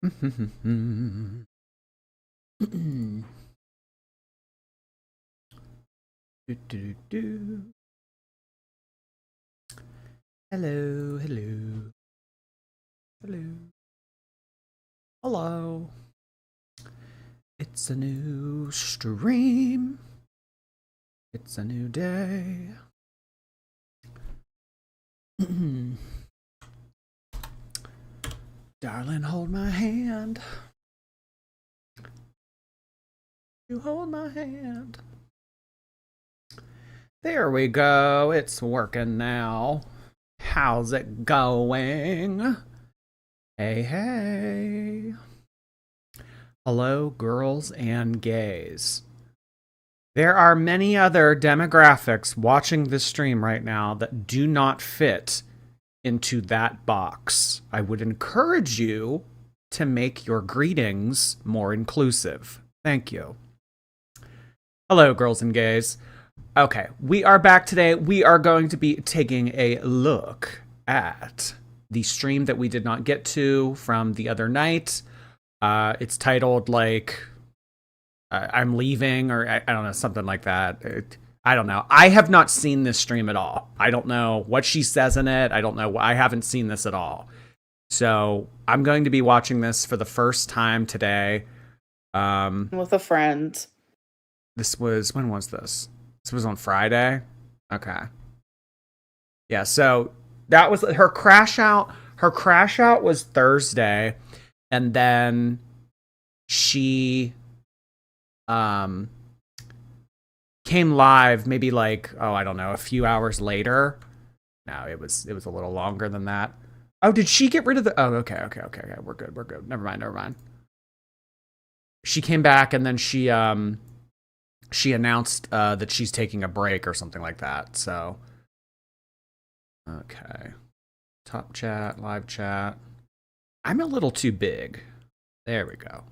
Do, do, do. Hello, hello, hello, hello. It's a new stream. It's a new day. Darling, hold my hand. You hold my hand. There we go. It's working now. How's it going? Hey, hey. Hello, girls and gays. There are many other demographics watching this stream right now that do not fit into that box. I would encourage you to make your greetings more inclusive. Thank you. Hello, girls and gays. Okay, we are back today. We are going to be taking a look at the stream that we did not get to from the other night. It's titled, like, I'm leaving, or I don't know, something like that. I don't know. I have not seen this stream at all. I don't know what she says in it. I don't know. I haven't seen this at all. So I'm going to be watching this for the first time today. With a friend. When was this? This was on Friday? Okay. Yeah, so that was her crash out. Her crash out was Thursday, and then she came live maybe like, I don't know, a few hours later. No, it was a little longer than that. Oh, did she get rid of the okay. We're good. Never mind. She came back, and then she announced that she's taking a break or something like that. So, okay. Top chat, live chat. I'm a little too big. There we go.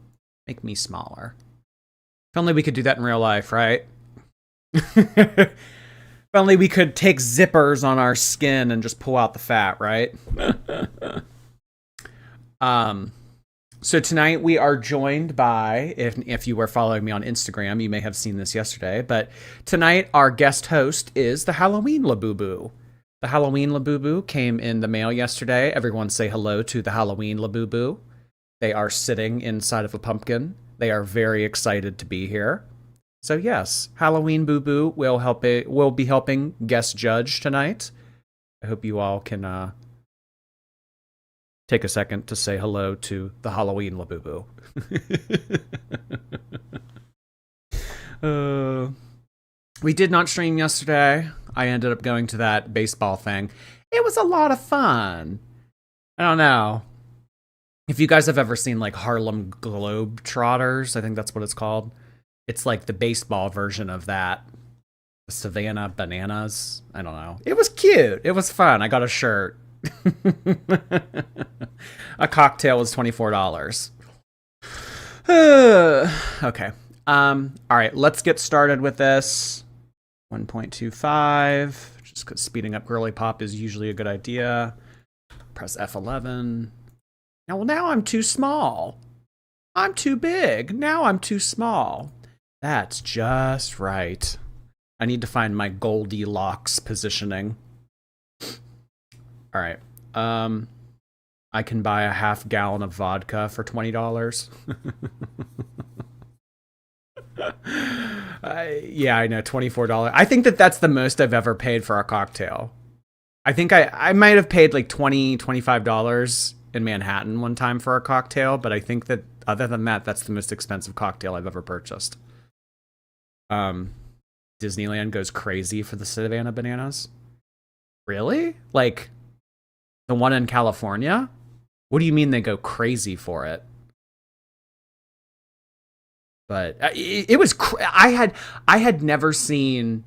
Make me smaller. If only we could do that in real life, right? If only we could take zippers on our skin and just pull out the fat, right? So tonight we are joined by, if you were following me on Instagram, you may have seen this yesterday, but tonight our guest host is the Halloween Labubu. The Halloween Labubu came in the mail yesterday. Everyone say hello to the Halloween Labubu. They are sitting inside of a pumpkin. They are very excited to be here. So yes, Halloween Boo Boo will be helping guest judge tonight. I hope you all can take a second to say hello to the Halloween Labubu. We did not stream yesterday. I ended up going to that baseball thing. It was a lot of fun. I don't know if you guys have ever seen like Harlem Globetrotters. I think that's what it's called. It's like the baseball version of that. The Savannah Bananas. I don't know. It was cute. It was fun. I got a shirt. A cocktail was $24. Okay. All right, let's get started with this. 1.25. Just because speeding up Girly Pop is usually a good idea. Press F11. Now I'm too small. I'm too big. Now I'm too small. That's just right. I need to find my Goldilocks positioning. All right. I can buy a half gallon of vodka for $20. Yeah, I know, $24. I think that's the most I've ever paid for a cocktail. I think I might have paid like $25 in Manhattan one time for a cocktail, but I think that other than that, that's the most expensive cocktail I've ever purchased. Disneyland goes crazy for the Savannah Bananas. Really? Like the one in California? What do you mean they go crazy for it? But it was. I had never seen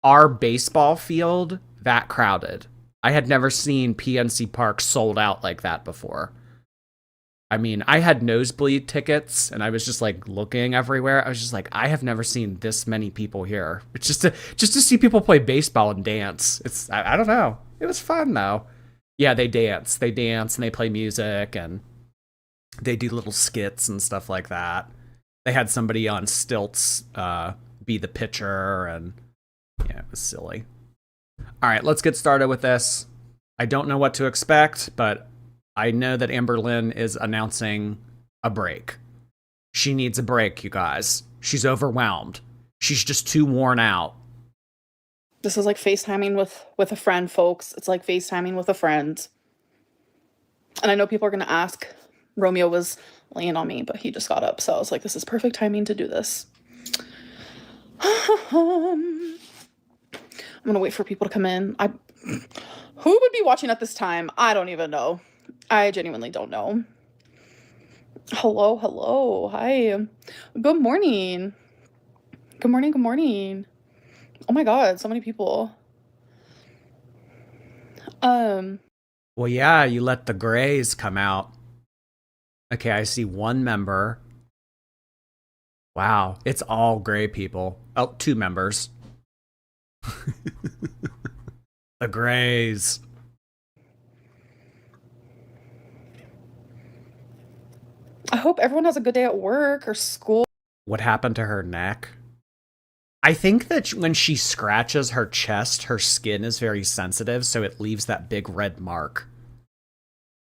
our baseball field that crowded. I had never seen PNC Park sold out like that before. I mean, I had nosebleed tickets, and I was just like looking everywhere. I was just like, I have never seen this many people here. It's just to see people play baseball and dance. It's I don't know. It was fun though. Yeah, they dance, and they play music, and They do little skits and stuff like that. They had somebody on stilts be the pitcher, and yeah, it was silly. All right, let's get started with this. I don't know what to expect, but I know that Amberlynn is announcing a break. She needs a break, you guys. She's overwhelmed. She's just too worn out. This is like FaceTiming with a friend, folks. It's like FaceTiming with a friend. And I know people are going to ask. Romeo was laying on me, but he just got up. So I was like, this is perfect timing to do this. I'm going to wait for people to come in. Who would be watching at this time? I don't even know. I genuinely don't know. Hello. Hi. Good morning. Good morning. Oh my God, so many people. Well, yeah, you let the Greys come out. Okay, I see one member. Wow, it's all Grey people. Oh, 2 members. The Greys. I hope everyone has a good day at work or school. What happened to her neck? I think that when she scratches her chest, her skin is very sensitive, so it leaves that big red mark.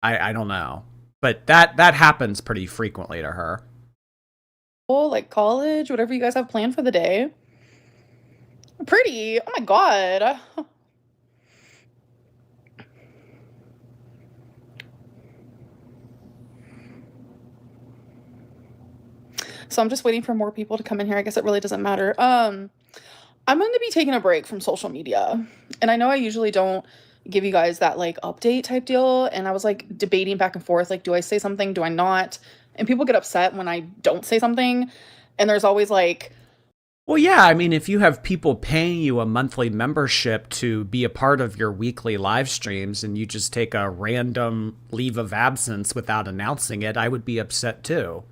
I don't know. But that happens pretty frequently to her. Like college, whatever you guys have planned for the day. Pretty. Oh my God. So I'm just waiting for more people to come in here. I guess it really doesn't matter. I'm going to be taking a break from social media. And I know I usually don't give you guys that like update type deal. And I was like debating back and forth, like, do I say something? Do I not? And people get upset when I don't say something. And there's always like, well, yeah, I mean, if you have people paying you a monthly membership to be a part of your weekly live streams and you just take a random leave of absence without announcing it, I would be upset too.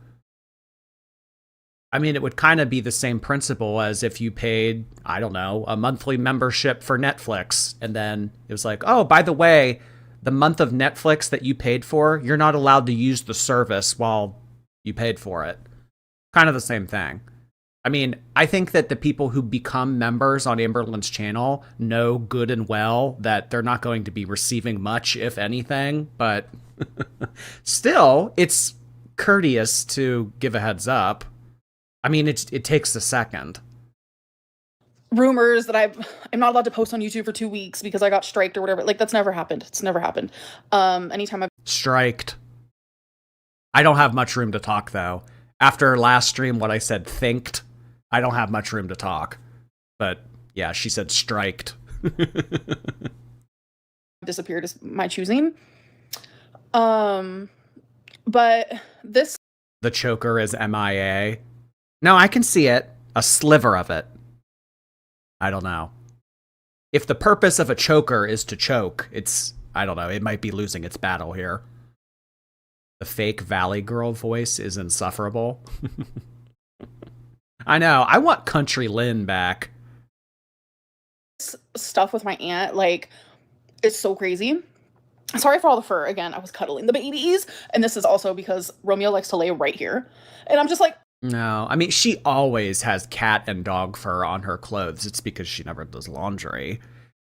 I mean, it would kind of be the same principle as if you paid, I don't know, a monthly membership for Netflix. And then it was like, oh, by the way, the month of Netflix that you paid for, you're not allowed to use the service while you paid for it. Kind of the same thing. I mean, I think that the people who become members on Amberlynn's channel know good and well that they're not going to be receiving much, if anything. But still, it's courteous to give a heads up. I mean, it takes a second. Rumors that I'm not allowed to post on YouTube for 2 weeks because I got striked or whatever. Like, that's never happened. It's never happened. Anytime I've striked. I don't have much room to talk, though. After last stream, what I said thinked, I don't have much room to talk. But yeah, she said striked. disappeared is my choosing. But this... The choker is MIA. No, I can see it. A sliver of it. I don't know. If the purpose of a choker is to choke, it's, I don't know, it might be losing its battle here. The fake Valley Girl voice is insufferable. I know, I want Country Lynn back. Stuff with my aunt, like, it's so crazy. Sorry for all the fur. Again, I was cuddling the babies. And this is also because Romeo likes to lay right here. And I'm just like... No, I mean, she always has cat and dog fur on her clothes. It's because she never does laundry.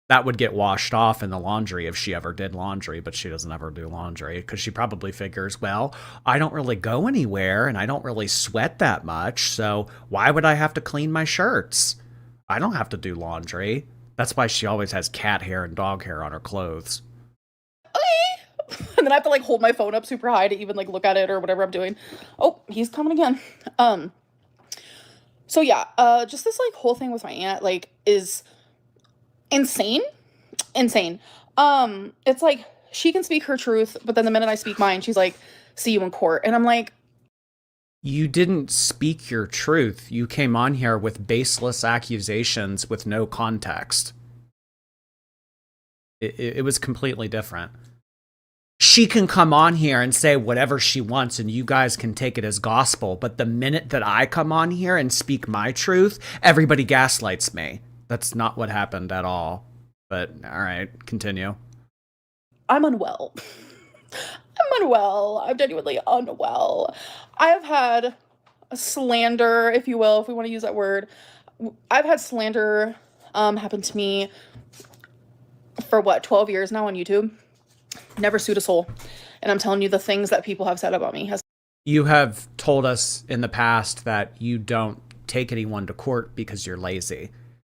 That would get washed off in the laundry if she ever did laundry, but she doesn't ever do laundry because she probably figures, well, I don't really go anywhere and I don't really sweat that much, so why would I have to clean my shirts? I don't have to do laundry. That's why she always has cat hair and dog hair on her clothes. And then I have to like hold my phone up super high to even like look at it or whatever I'm doing. Oh, he's coming again. So yeah, just this like whole thing with my aunt like is insane. It's like she can speak her truth, but then the minute I speak mine, she's like, see you in court. And I'm like, you didn't speak your truth. You came on here with baseless accusations with no context. It was completely different. She can come on here and say whatever she wants and you guys can take it as gospel. But the minute that I come on here and speak my truth, everybody gaslights me. That's not what happened at all. But all right, continue. I'm unwell. I'm unwell. I'm genuinely unwell. I have had a slander, if you will, if we want to use that word. I've had slander happen to me for what, 12 years now on YouTube. Never sued a soul. And I'm telling you, the things that people have said about me has. You have told us in the past that you don't take anyone to court because you're lazy.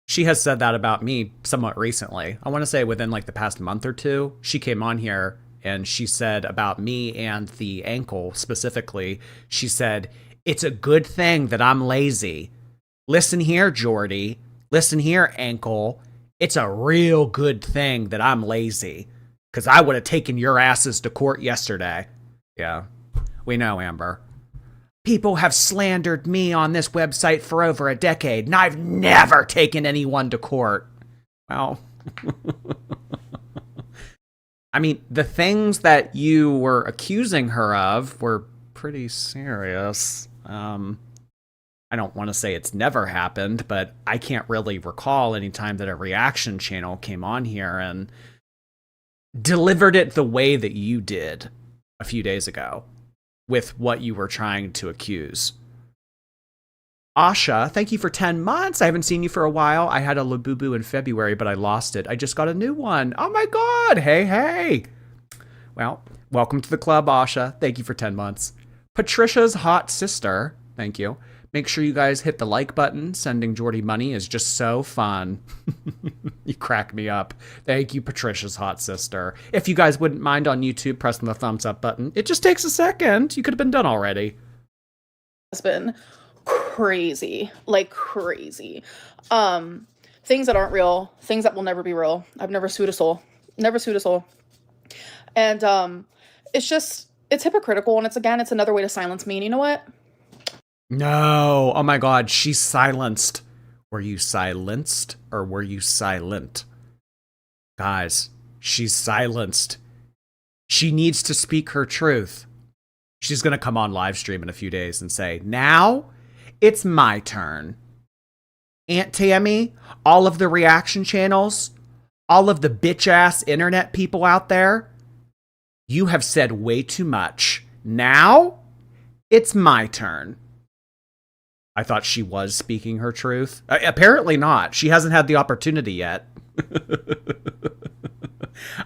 She has said that about me somewhat recently. I want to say within like the past month or two, she came on here and she said about me and the ankle specifically, she said, it's a good thing that I'm lazy. Listen here, Jordy. Listen here, ankle. It's a real good thing that I'm lazy. Because I would have taken your asses to court yesterday. Yeah, we know, Amber. People have slandered me on this website for over a decade, and I've never taken anyone to court. Well, I mean, the things that you were accusing her of were pretty serious. I don't want to say it's never happened, but I can't really recall any time that a reaction channel came on here and delivered it the way that you did a few days ago with what you were trying to accuse. Asha, thank you for 10 months. I haven't seen you for a while. I had a Labubu in February, but I lost it. I just got a new one. Oh my God. Hey. Well, welcome to the club, Asha. Thank you for 10 months. Patricia's hot sister. Thank you. Make sure you guys hit the like button. Sending Jordy money is just so fun. You crack me up. Thank you, Patricia's hot sister. If you guys wouldn't mind on YouTube pressing the thumbs up button, it just takes a second. You could have been done already. Has been crazy, like crazy. Things that aren't real, things that will never be real. I've never sued a soul. Never sued a soul. And it's hypocritical, and it's another way to silence me. And you know what? No. Oh my God, she's silenced. Were you silenced or were you silent? Guys, she's silenced. She needs to speak her truth. She's going to come on live stream in a few days and say, now it's my turn. Aunt Tammy, all of the reaction channels, all of the bitch ass internet people out there, you have said way too much. Now it's my turn. I thought she was speaking her truth. Apparently not. She hasn't had the opportunity yet.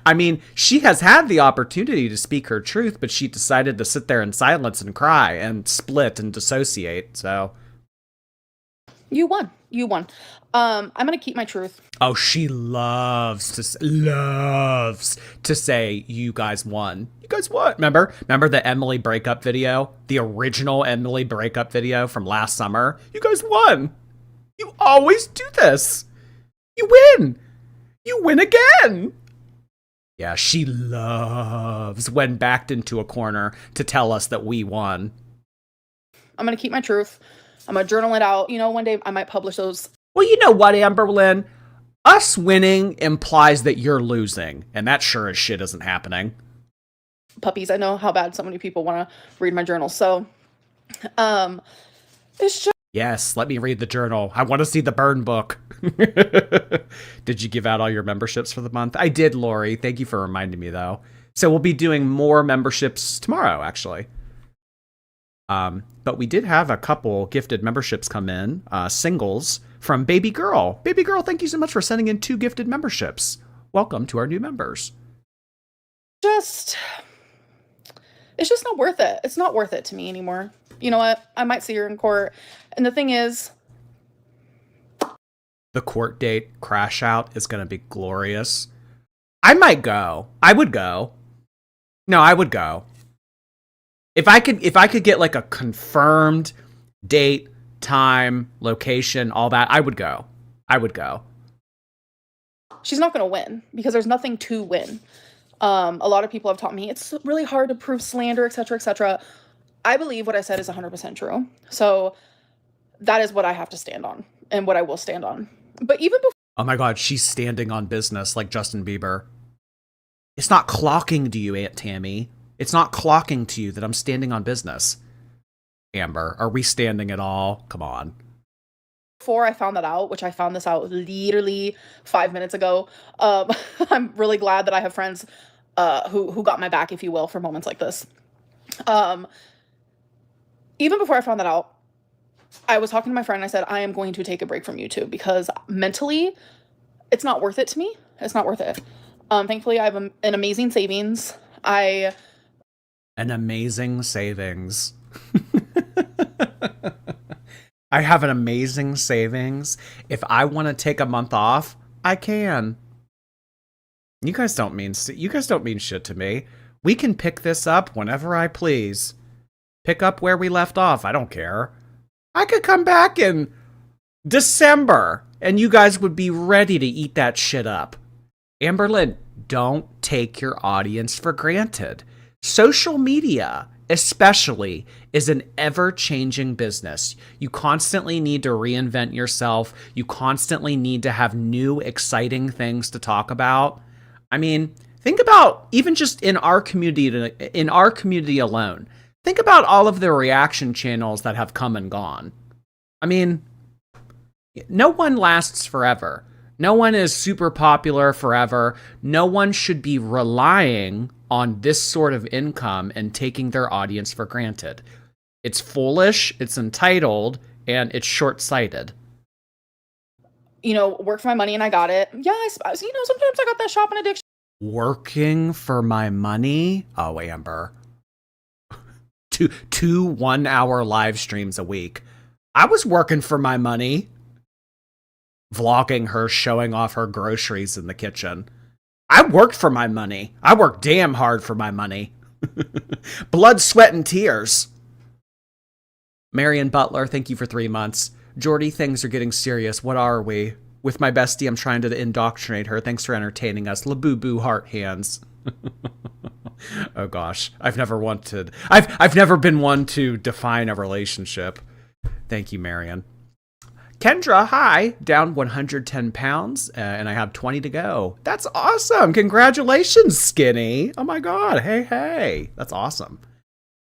I mean, she has had the opportunity to speak her truth, but she decided to sit there in silence and cry and split and dissociate, so. You won. I'm going to keep my truth. Oh, she loves to say you guys won. You guys won. Remember the Emily breakup video? The original Emily breakup video from last summer? You guys won. You always do this. You win. You win again. Yeah, she loves when backed into a corner to tell us that we won. I'm going to keep my truth. I'm going to journal it out. You know, one day I might publish those. Well, you know what, Amberlynn? Us winning implies that you're losing, and that sure as shit isn't happening. Puppies, I know how bad so many people want to read my journal, so it's just. Yes, let me read the journal. I want to see the burn book. Did you give out all your memberships for the month? I did, Lori. Thank you for reminding me, though. So we'll be doing more memberships tomorrow, actually. But we did have a couple gifted memberships come in, singles from Baby Girl. Baby Girl, thank you so much for sending in 2 gifted memberships. Welcome to our new members. It's just not worth it. It's not worth it to me anymore. You know what? I might see her in court. And the thing is, the court date crash out is going to be glorious. I might go. I would go. No, I would go. If I could get like a confirmed date, time, location, all that, I would go. She's not going to win because there's nothing to win. A lot of people have taught me it's really hard to prove slander, etc., etc. I believe what I said is 100% true. So that is what I have to stand on and what I will stand on. But even before. Oh my God, she's standing on business like Justin Bieber. It's not clocking to you, Aunt Tammy. It's not clocking to you that I'm standing on business. Amber, are we standing at all? Come on. Before I found that out, which I found this out literally 5 minutes ago, I'm really glad that I have friends who got my back, if you will, for moments like this. Even before I found that out, I was talking to my friend and I said, I am going to take a break from YouTube because mentally, it's not worth it to me. It's not worth it. Thankfully, I have an amazing savings. An amazing savings. I have an amazing savings. If I want to take a month off, I can. You guys don't mean shit to me. We can pick this up whenever I please. Pick up where we left off. I don't care. I could come back in December and you guys would be ready to eat that shit up. Amberlynn, don't take your audience for granted. Social media, especially, is an ever-changing business. You constantly need to reinvent yourself. You constantly need to have new, exciting things to talk about. I mean, think about even just in our community alone. Think about all of the reaction channels that have come and gone. I mean, no one lasts forever. No one is super popular forever. No one should be relying on this sort of income and taking their audience for granted. It's foolish, it's entitled, and it's short-sighted. Work for my money and I got it. Yeah, sometimes I got that shopping addiction. Working for my money? Oh, Amber. Two 1-hour live streams a week. I was working for my money. Vlogging her showing off her groceries in the kitchen. I worked for my money. I worked damn hard for my money. Blood, sweat, and tears. Marion Butler, thank you for 3 months. Jordy, things are getting serious. What are we? With my bestie, I'm trying to indoctrinate her. Thanks for entertaining us. Labubu heart hands. Oh gosh, I've never been one to define a relationship. Thank you, Marion. Kendra, hi, down 110 pounds, and I have 20 to go. That's awesome. Congratulations, Skinny. Oh my God. Hey. That's awesome.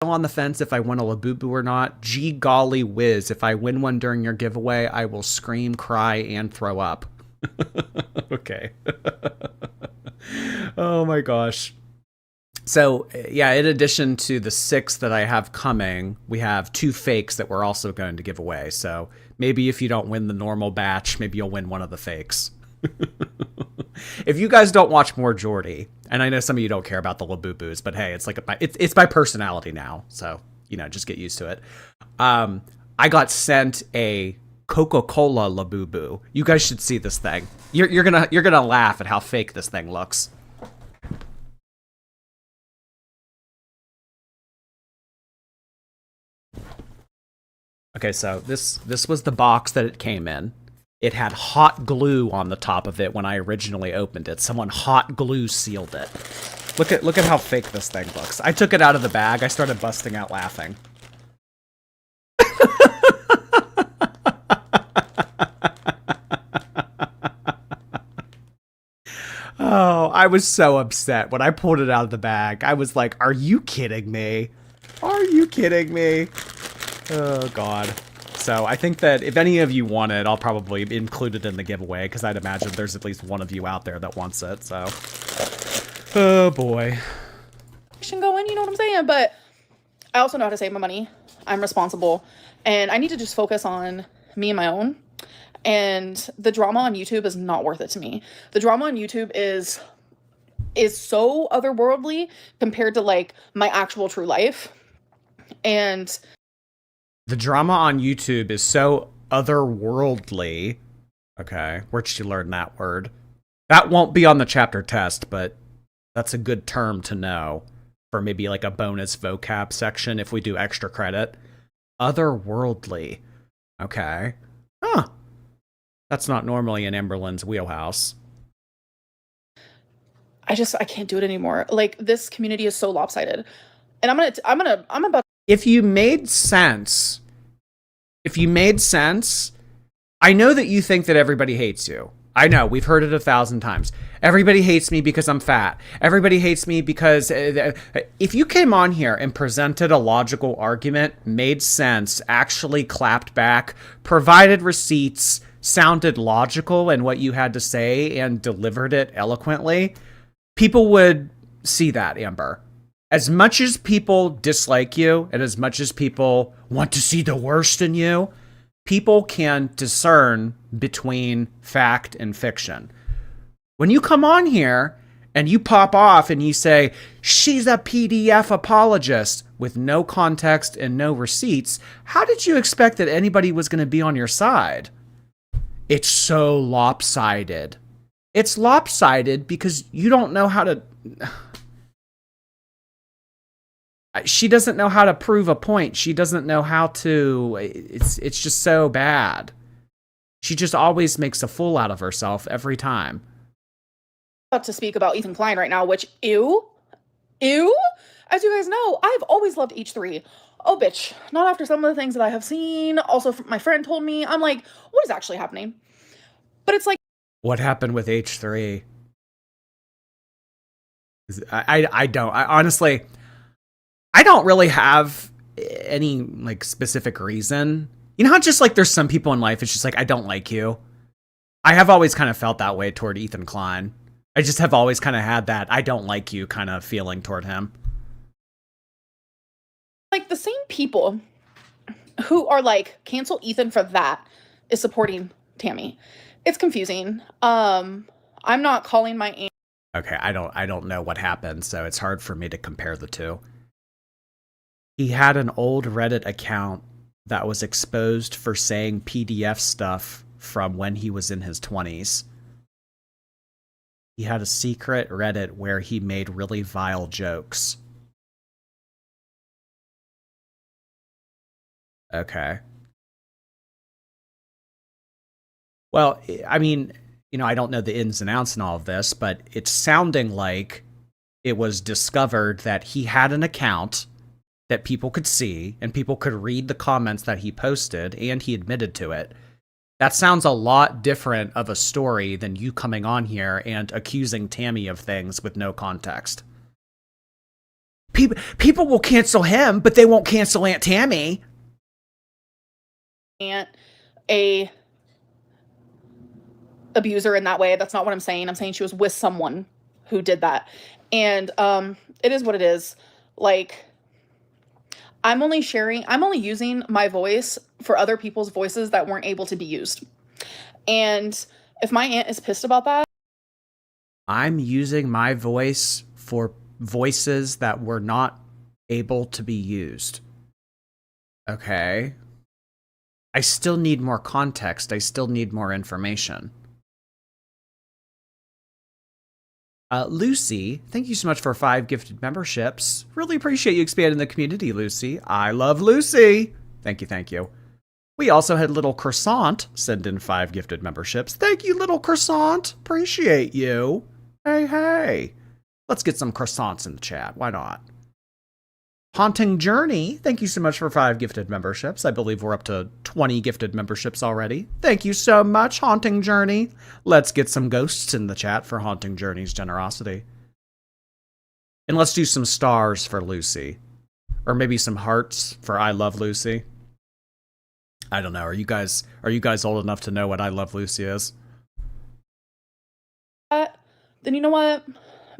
Still on the fence if I win a Labubu or not. Gee golly whiz. If I win one during your giveaway, I will scream, cry, and throw up. Okay. Oh my gosh. So, yeah, in addition to the 6 that I have coming, we have 2 fakes that we're also going to give away. So maybe if you don't win the normal batch, maybe you'll win one of the fakes. If you guys don't watch more Jordy, and I know some of you don't care about the Labubus, but hey, it's my personality now. So, just get used to it. I got sent a Coca-Cola Labubu. You guys should see this thing. You're gonna laugh at how fake this thing looks. Okay, so this was the box that it came in. It had hot glue on the top of it when I originally opened it. Someone hot glue sealed it. Look at how fake this thing looks. I took it out of the bag. I started busting out laughing. Oh, I was so upset when I pulled it out of the bag. I was like, are you kidding me? Are you kidding me? Oh, God. So I think that if any of you want it, I'll probably include it in the giveaway, because I'd imagine there's at least one of you out there that wants it, so. Oh, boy. Going, you know what I'm saying? But I also know how to save my money. I'm responsible. And I need to just focus on me and my own. And the drama on YouTube is not worth it to me. The drama on YouTube is so otherworldly compared to, like, my actual true life. And the drama on YouTube is so otherworldly. Okay, where did you learn that word? That won't be on the chapter test, but that's a good term to know for maybe like a bonus vocab section if we do extra credit. Otherworldly. Okay. Huh. That's not normally in Amberlynn's wheelhouse. I can't do it anymore. Like, this community is so lopsided. And I'm about. If you made sense, I know that you think that everybody hates you. I know, we've heard it 1,000 times. Everybody hates me because I'm fat. Everybody hates me because if you came on here and presented a logical argument, made sense, actually clapped back, provided receipts, sounded logical in what you had to say, and delivered it eloquently, people would see that, Amber. As much as people dislike you and as much as people want to see the worst in you, people can discern between fact and fiction. When you come on here and you pop off and you say, she's a PDF apologist with no context and no receipts, how did you expect that anybody was going to be on your side? It's so lopsided. It's lopsided because you don't know how to... She doesn't know how to prove a point. She doesn't know how to... It's just so bad. She just always makes a fool out of herself every time. About to speak about Ethan Klein right now, which, ew. As you guys know, I've always loved H3. Oh, bitch. Not after some of the things that I have seen. Also, my friend told me. I'm like, what is actually happening? But it's like... What happened with H3? I don't. Honestly... I don't really have any like specific reason. You know how just like there's some people in life, it's just like, I don't like you. I have always kind of felt that way toward Ethan Klein. I just have always kind of had that I don't like you kind of feeling toward him. Like the same people who are like, cancel Ethan for that is supporting Tammy. It's confusing. I'm not calling my aunt. Okay, I don't know what happened, so it's hard for me to compare the two. He had an old Reddit account that was exposed for saying PDF stuff from when he was in his 20s. He had a secret Reddit where he made really vile jokes. Okay. Well, I mean, you know, I don't know the ins and outs and all of this, but it's sounding like it was discovered that he had an account that people could see and people could read the comments that he posted, and he admitted to it. That sounds a lot different of a story than you coming on here and accusing Tammy of things with no context. People will cancel him, but they won't cancel Aunt Tammy. Aunt a abuser in that way. That's not what I'm saying. I'm saying she was with someone who did that. And it is what it is. Like, I'm only using my voice for other people's voices that weren't able to be used. And if my aunt is pissed about that, I'm using my voice for voices that were not able to be used. Okay. I still need more context. I still need more information. Lucy, thank you so much for 5 gifted memberships. Really appreciate you expanding the community, Lucy. I love Lucy. Thank you, thank you. We also had Little Croissant send in 5 gifted memberships. Thank you, Little Croissant. Appreciate you. Hey. Let's get some croissants in the chat. Why not? Haunting Journey, thank you so much for 5 gifted memberships. I believe we're up to 20 gifted memberships already. Thank you so much, Haunting Journey. Let's get some ghosts in the chat for Haunting Journey's generosity. And let's do some stars for Lucy. Or maybe some hearts for I Love Lucy. I don't know. Are you guys old enough to know what I Love Lucy is? then you know what?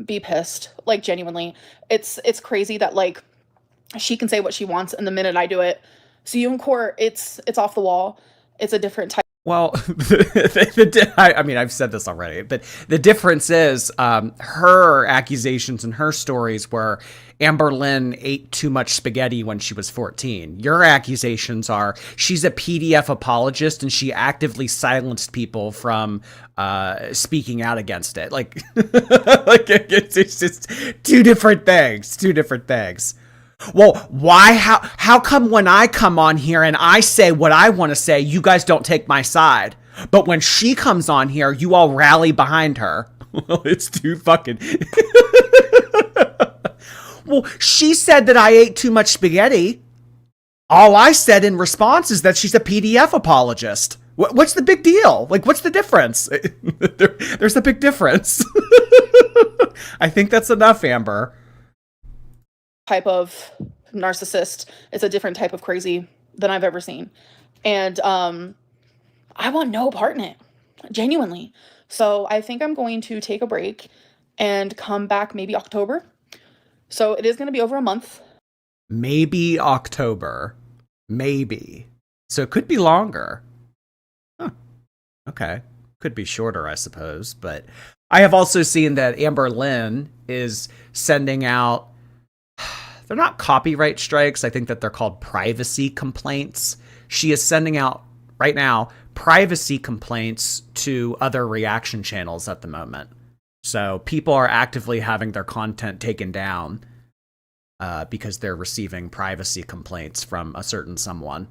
Be pissed. Like, genuinely. It's crazy that, like, she can say what she wants, and the minute I do it, see you in court, it's off the wall. It's a different type. Well, I mean, I've said this already, but the difference is her accusations and her stories were Amberlynn ate too much spaghetti when she was 14. Your accusations are she's a PDF apologist and she actively silenced people from speaking out against it. Like, it's just two different things. Well, why, how come when I come on here and I say what I want to say, you guys don't take my side? But when she comes on here, you all rally behind her. Well, it's too fucking... Well, she said that I ate too much spaghetti. All I said in response is that she's a PDF apologist. What's the big deal? Like, what's the difference? There's a big difference. I think that's enough, Amber. Type of narcissist. It's a different type of crazy than I've ever seen. And I want no part in it. Genuinely. So I think I'm going to take a break and come back maybe October So it is going to be over a month. Maybe October. Maybe. So it could be longer. Huh. Okay. Could be shorter, I suppose. But I have also seen that Amberlynn is sending out, they're not copyright strikes. I think that they're called privacy complaints. She is sending out right now privacy complaints to other reaction channels at the moment. So people are actively having their content taken down because they're receiving privacy complaints from a certain someone.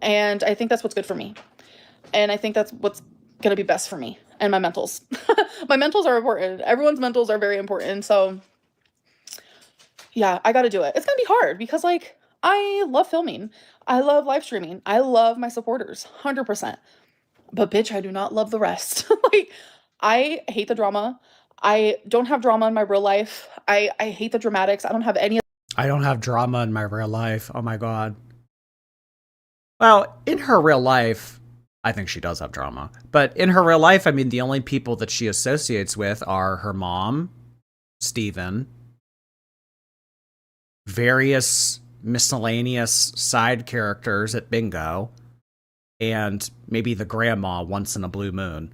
And I think that's what's good for me. And I think that's what's going to be best for me and my mentals. My mentals are important. Everyone's mentals are very important. So yeah, I got to do it. It's going to be hard because like I love filming. I love live streaming. I love my supporters 100%. But bitch, I do not love the rest. Like I hate the drama. I don't have drama in my real life. I hate the dramatics. I don't have any. I don't have drama in my real life. Oh my God. Well, in her real life, I think she does have drama. But in her real life, I mean, the only people that she associates with are her mom, Steven, various miscellaneous side characters at bingo, and maybe the grandma once in a blue moon.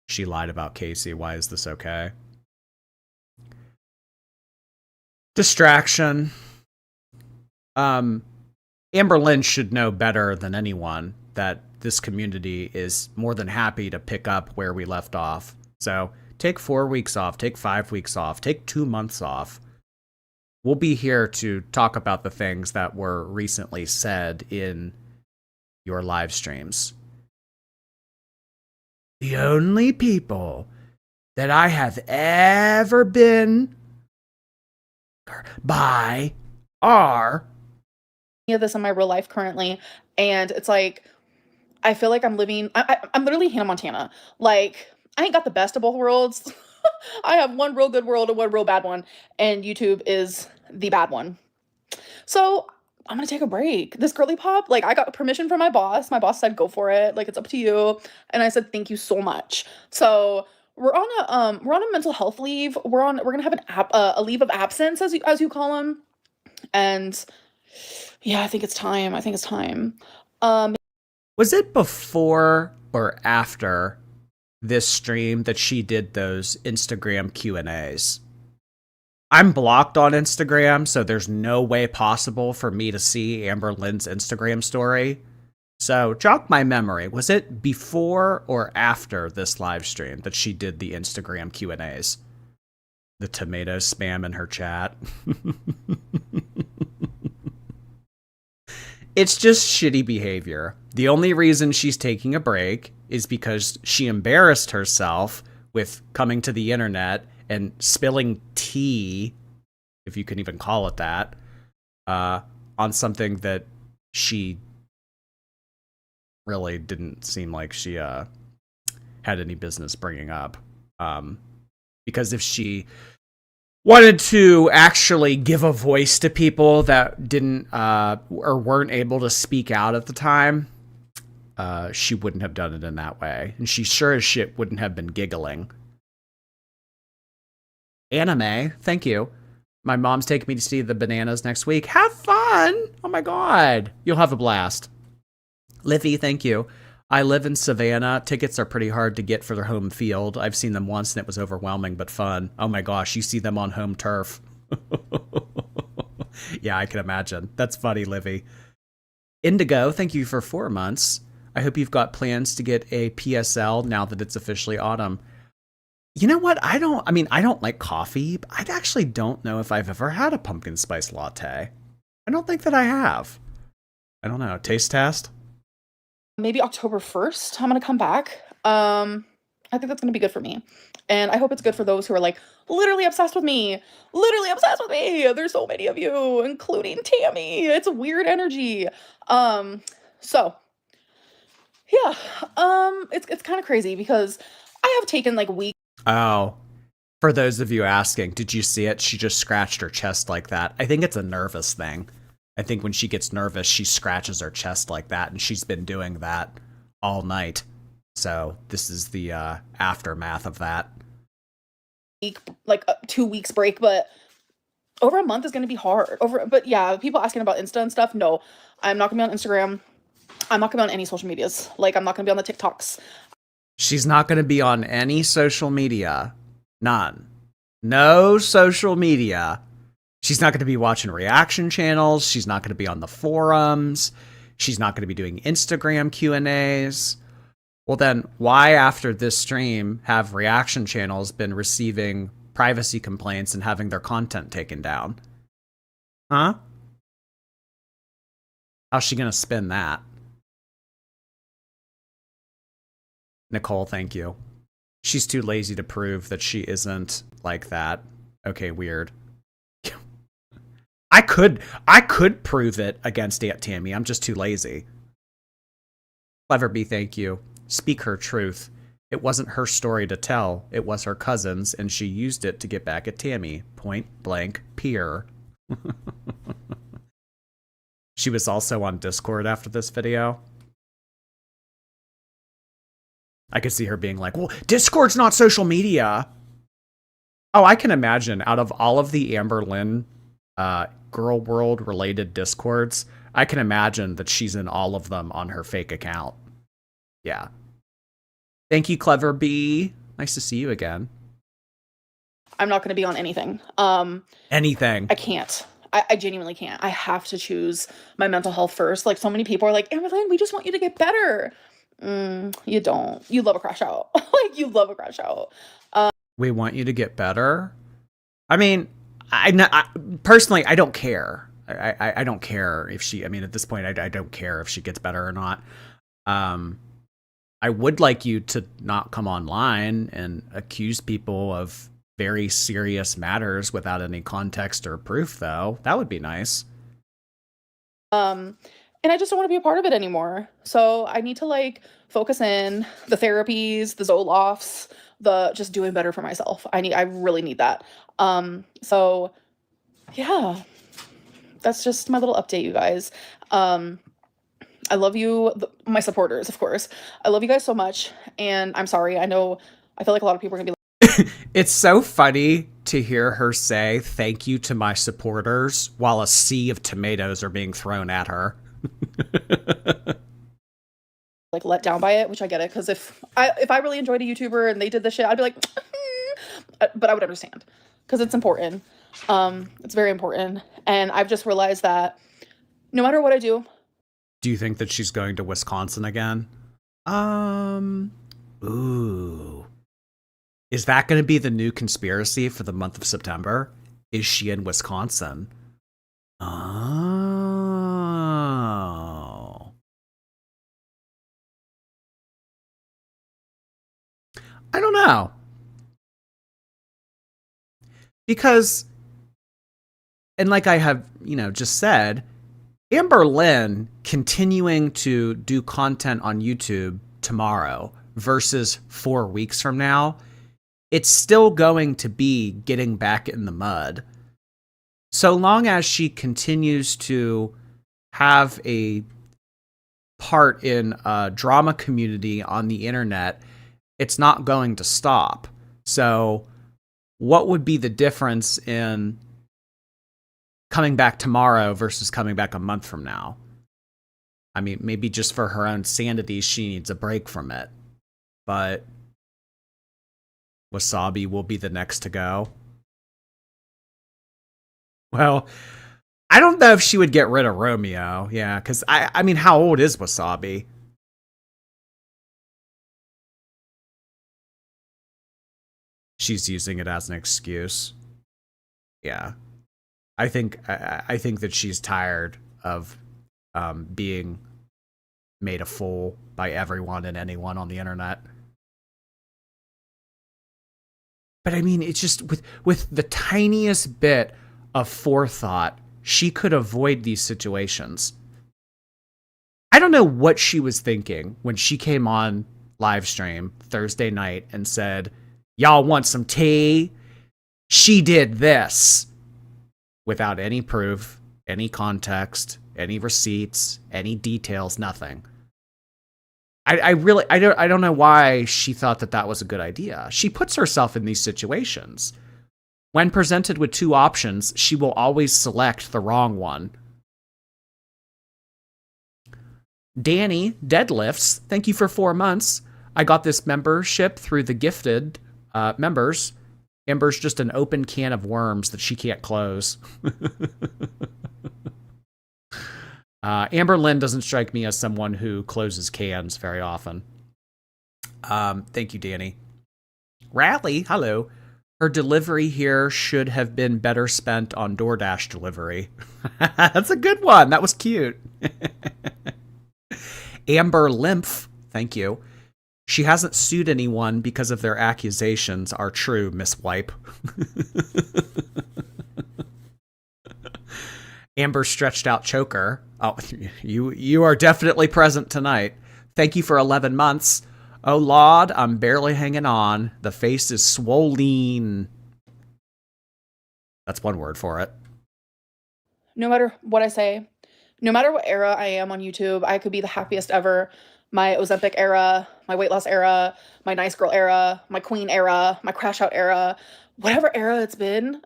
She lied about Casey. Why is this okay? Distraction. Amberlynn should know better than anyone that this community is more than happy to pick up where we left off. So take 4 weeks off, take 5 weeks off, take 2 months off. We'll be here to talk about the things that were recently said in your live streams. The only people that I have ever been by are Of this in my real life currently, and it's like I feel like I'm living. I'm literally Hannah Montana. Like I ain't got the best of both worlds. I have one real good world and one real bad one, and YouTube is the bad one. So I'm gonna take a break. This girly pop, like I got permission from my boss. My boss said go for it. Like it's up to you, and I said thank you so much. So we're on a mental health leave. We're gonna have a leave of absence as you call them, and yeah, I think it's time. I think it's time. Was it before or after this stream that she did those Instagram Q&As? I'm blocked on Instagram, so there's no way possible for me to see Amberlynn's Instagram story. So jog my memory. Was it before or after this live stream that she did the Instagram Q&As? The tomato spam in her chat. It's just shitty behavior. The only reason she's taking a break is because she embarrassed herself with coming to the internet and spilling tea, if you can even call it that, on something that she really didn't seem like she had any business bringing up. Because if she wanted to actually give a voice to people that didn't or weren't able to speak out at the time, she wouldn't have done it in that way. And she sure as shit wouldn't have been giggling. Anime, thank you. My mom's taking me to see the bananas next week. Have fun! Oh my God. You'll have a blast. Livy, thank you. I live in Savannah. Tickets are pretty hard to get for their home field. I've seen them once and it was overwhelming but fun. Oh my gosh, you see them on home turf. Yeah, I can imagine. That's funny, Livy. Indigo, thank you for 4 months. I hope you've got plans to get a PSL now that it's officially autumn. You know what? I don't like coffee, but I actually don't know if I've ever had a pumpkin spice latte. I don't think that I have. I don't know. Taste test? Maybe October 1st, I'm gonna come back. I think that's gonna be good for me. And I hope it's good for those who are like literally obsessed with me. Literally obsessed with me. There's so many of you, including Tammy. It's a weird energy. So yeah. It's kind of crazy because I have taken like weeks. Oh. For those of you asking, did you see it? She just scratched her chest like that. I think it's a nervous thing. I think when she gets nervous, she scratches her chest like that, and she's been doing that all night. So this is the aftermath of that. Like a 2 weeks break, but over a month is going to be hard. But yeah, people asking about Insta and stuff. No, I'm not going to be on Instagram. I'm not going to be on any social medias. Like, I'm not going to be on the TikToks. She's not going to be on any social media. None. No social media. She's not going to be watching reaction channels. She's not going to be on the forums. She's not going to be doing Instagram Q&As. Well, then why after this stream have reaction channels been receiving privacy complaints and having their content taken down? Huh? How's she going to spin that? Nicole, thank you. She's too lazy to prove that she isn't like that. Okay, weird. I could prove it against Aunt Tammy. I'm just too lazy. Clever Bee, thank you. Speak her truth. It wasn't her story to tell. It was her cousin's, and she used it to get back at Tammy. Point blank peer. She was also on Discord after this video. I could see her being like, well, Discord's not social media. Oh, I can imagine out of all of the Amberlynn girl world related Discords, I can imagine that she's in all of them on her fake account. Yeah. Thank you, Clever Bee. Nice to see you again. I'm not going to be on anything. Anything. I can't. I genuinely can't. I have to choose my mental health first. Like, so many people are like, Amberlynn, we just want you to get better. You don't. You love a crash out. Like, you love a crash out. We want you to get better? I mean, I personally, I don't care. I don't care if she, I mean, at this point, I don't care if she gets better or not. I would like you to not come online and accuse people of very serious matters without any context or proof, though. That would be nice. And I just don't want to be a part of it anymore. So I need to like focus in the therapies, the Zolofts, the just doing better for myself. I really need that. So yeah, that's just my little update, you guys. I love you, my supporters, of course. I love you guys so much. And I'm sorry. I know, I feel like a lot of people are going to be like, it's so funny to hear her say thank you to my supporters while a sea of tomatoes are being thrown at her. like let down by it, which I get it. Because if I really enjoyed a YouTuber and they did this shit, I'd be like, but I would understand because it's important. It's very important. And I've just realized that no matter what I do. Do you think that she's going to Wisconsin again? Ooh. Is that going to be the new conspiracy for the month of September? Is she in Wisconsin? Oh. I don't know. Because, and like I have, just said, Amberlynn continuing to do content on YouTube tomorrow versus 4 weeks from now, it's still going to be getting back in the mud. So long as she continues to have a part in a drama community on the internet, it's not going to stop. So what would be the difference in coming back tomorrow versus coming back a month from now? I mean, maybe just for her own sanity, she needs a break from it. But Wasabi will be the next to go. Well, I don't know if she would get rid of Romeo. Yeah, because I mean, how old is Wasabi? She's using it as an excuse. Yeah. I think that she's tired of being made a fool by everyone and anyone on the internet. But I mean, it's just with the tiniest bit of forethought, she could avoid these situations. I don't know what she was thinking when she came on live stream Thursday night and said, "Y'all want some tea? She did this." Without any proof, any context, any receipts, any details, nothing. I don't know why she thought that that was a good idea. She puts herself in these situations. When presented with two options, she will always select the wrong one. Danny Deadlifts, thank you for 4 months. I got this membership through the gifted members. Amber's just an open can of worms that she can't close. Amberlynn doesn't strike me as someone who closes cans very often. Thank you, Danny. Rally, hello. Her delivery here should have been better spent on DoorDash delivery. That's a good one. That was cute. Amber Lymph, thank you. She hasn't sued anyone because of their accusations are true, Miss Wipe. Amber stretched out choker. Oh, you are definitely present tonight. Thank you for 11 months. Oh, Lord, I'm barely hanging on. The face is swollen. That's one word for it. No matter what I say, no matter what era I am on YouTube, I could be the happiest ever. My Ozempic era, my weight loss era, my nice girl era, my queen era, my crash out era, whatever era it's been,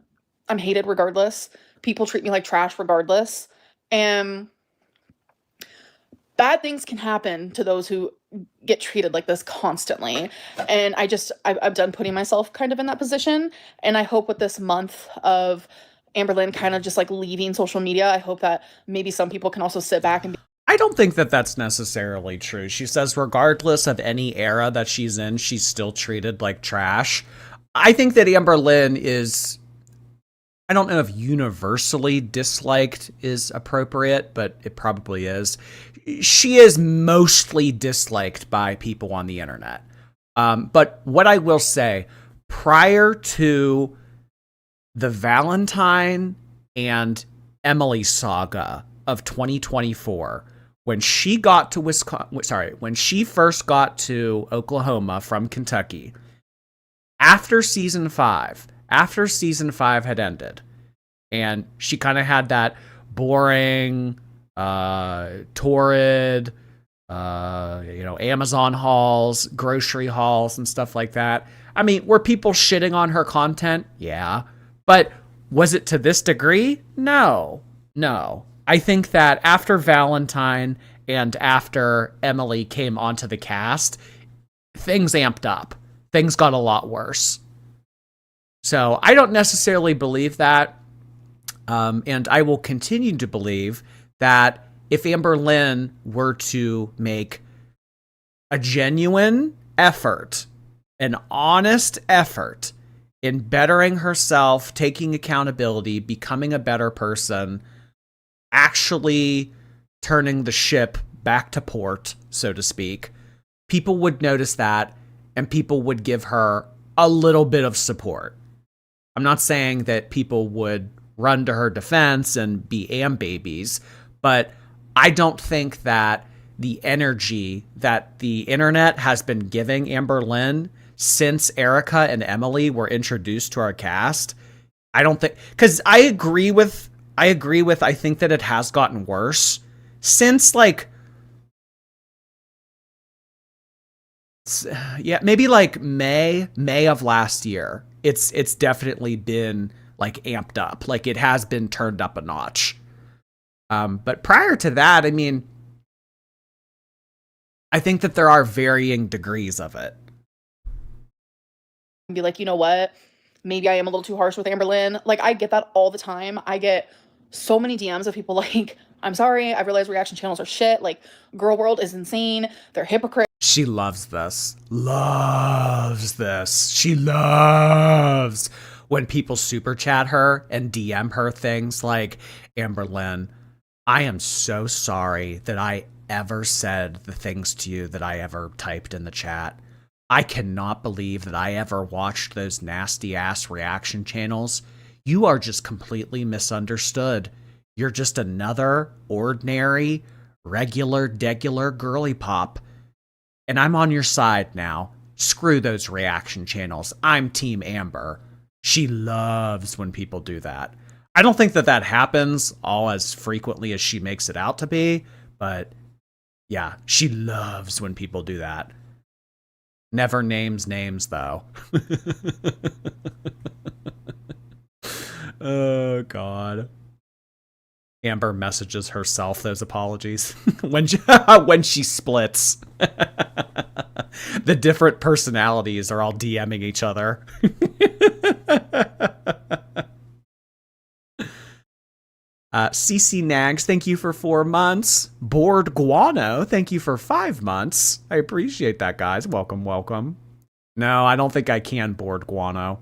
I'm hated regardless. People treat me like trash regardless. And bad things can happen to those who get treated like this constantly. And I've done putting myself kind of in that position. And I hope with this month of Amberlynn kind of just like leaving social media, I hope that maybe some people can also sit back and be. I don't think that that's necessarily true. She says regardless of any era that she's in, she's still treated like trash. I think that Amberlynn is, I don't know if universally disliked is appropriate, but it probably is. She is mostly disliked by people on the internet. But what I will say, prior to the Valentine and Emily saga of 2024, when she got to when she first got to Oklahoma from Kentucky, after season 5 had ended, and she kind of had that boring, torrid, Amazon hauls, grocery hauls, and stuff like that. I mean, were people shitting on her content? Yeah. But was it to this degree? No. I think that after Valentine and after Emily came onto the cast, things amped up. Things got a lot worse. So I don't necessarily believe that. And I will continue to believe that if Amberlynn were to make a genuine effort, an honest effort in bettering herself, taking accountability, becoming a better person, actually turning the ship back to port, so to speak, people would notice that and people would give her a little bit of support. I'm not saying that people would run to her defense and be babies, but I don't think that the energy that the internet has been giving Amberlynn since Erica and Emily were introduced to our cast, I don't think, because I agree with, I think that it has gotten worse since maybe like May of last year. It's definitely been like amped up. Like it has been turned up a notch. But prior to that, I mean, I think that there are varying degrees of it. Be like, you know what? Maybe I am a little too harsh with Amberlynn. Like, I get that all the time. I get so many DMs of people like, I'm sorry, I realize reaction channels are shit. Like, Girl World is insane. They're hypocrites. She loves this. Loves this. She loves when people super chat her and DM her things like, Amberlynn, I am so sorry that I ever said the things to you that I ever typed in the chat. I cannot believe that I ever watched those nasty ass reaction channels. You are just completely misunderstood. You're just another ordinary, regular, degular girly pop. And I'm on your side now. Screw those reaction channels. I'm Team Amber. She loves when people do that. I don't think that that happens all as frequently as she makes it out to be, but Yeah, she loves when people do that. Never names names, though. Oh, God. Amber messages herself those apologies when when she splits. The different personalities are all DMing each other. CC Nags, thank you for 4 months. Bored Guano, thank you for 5 months. I appreciate that, guys. Welcome, welcome. No, I don't think I can board Guano.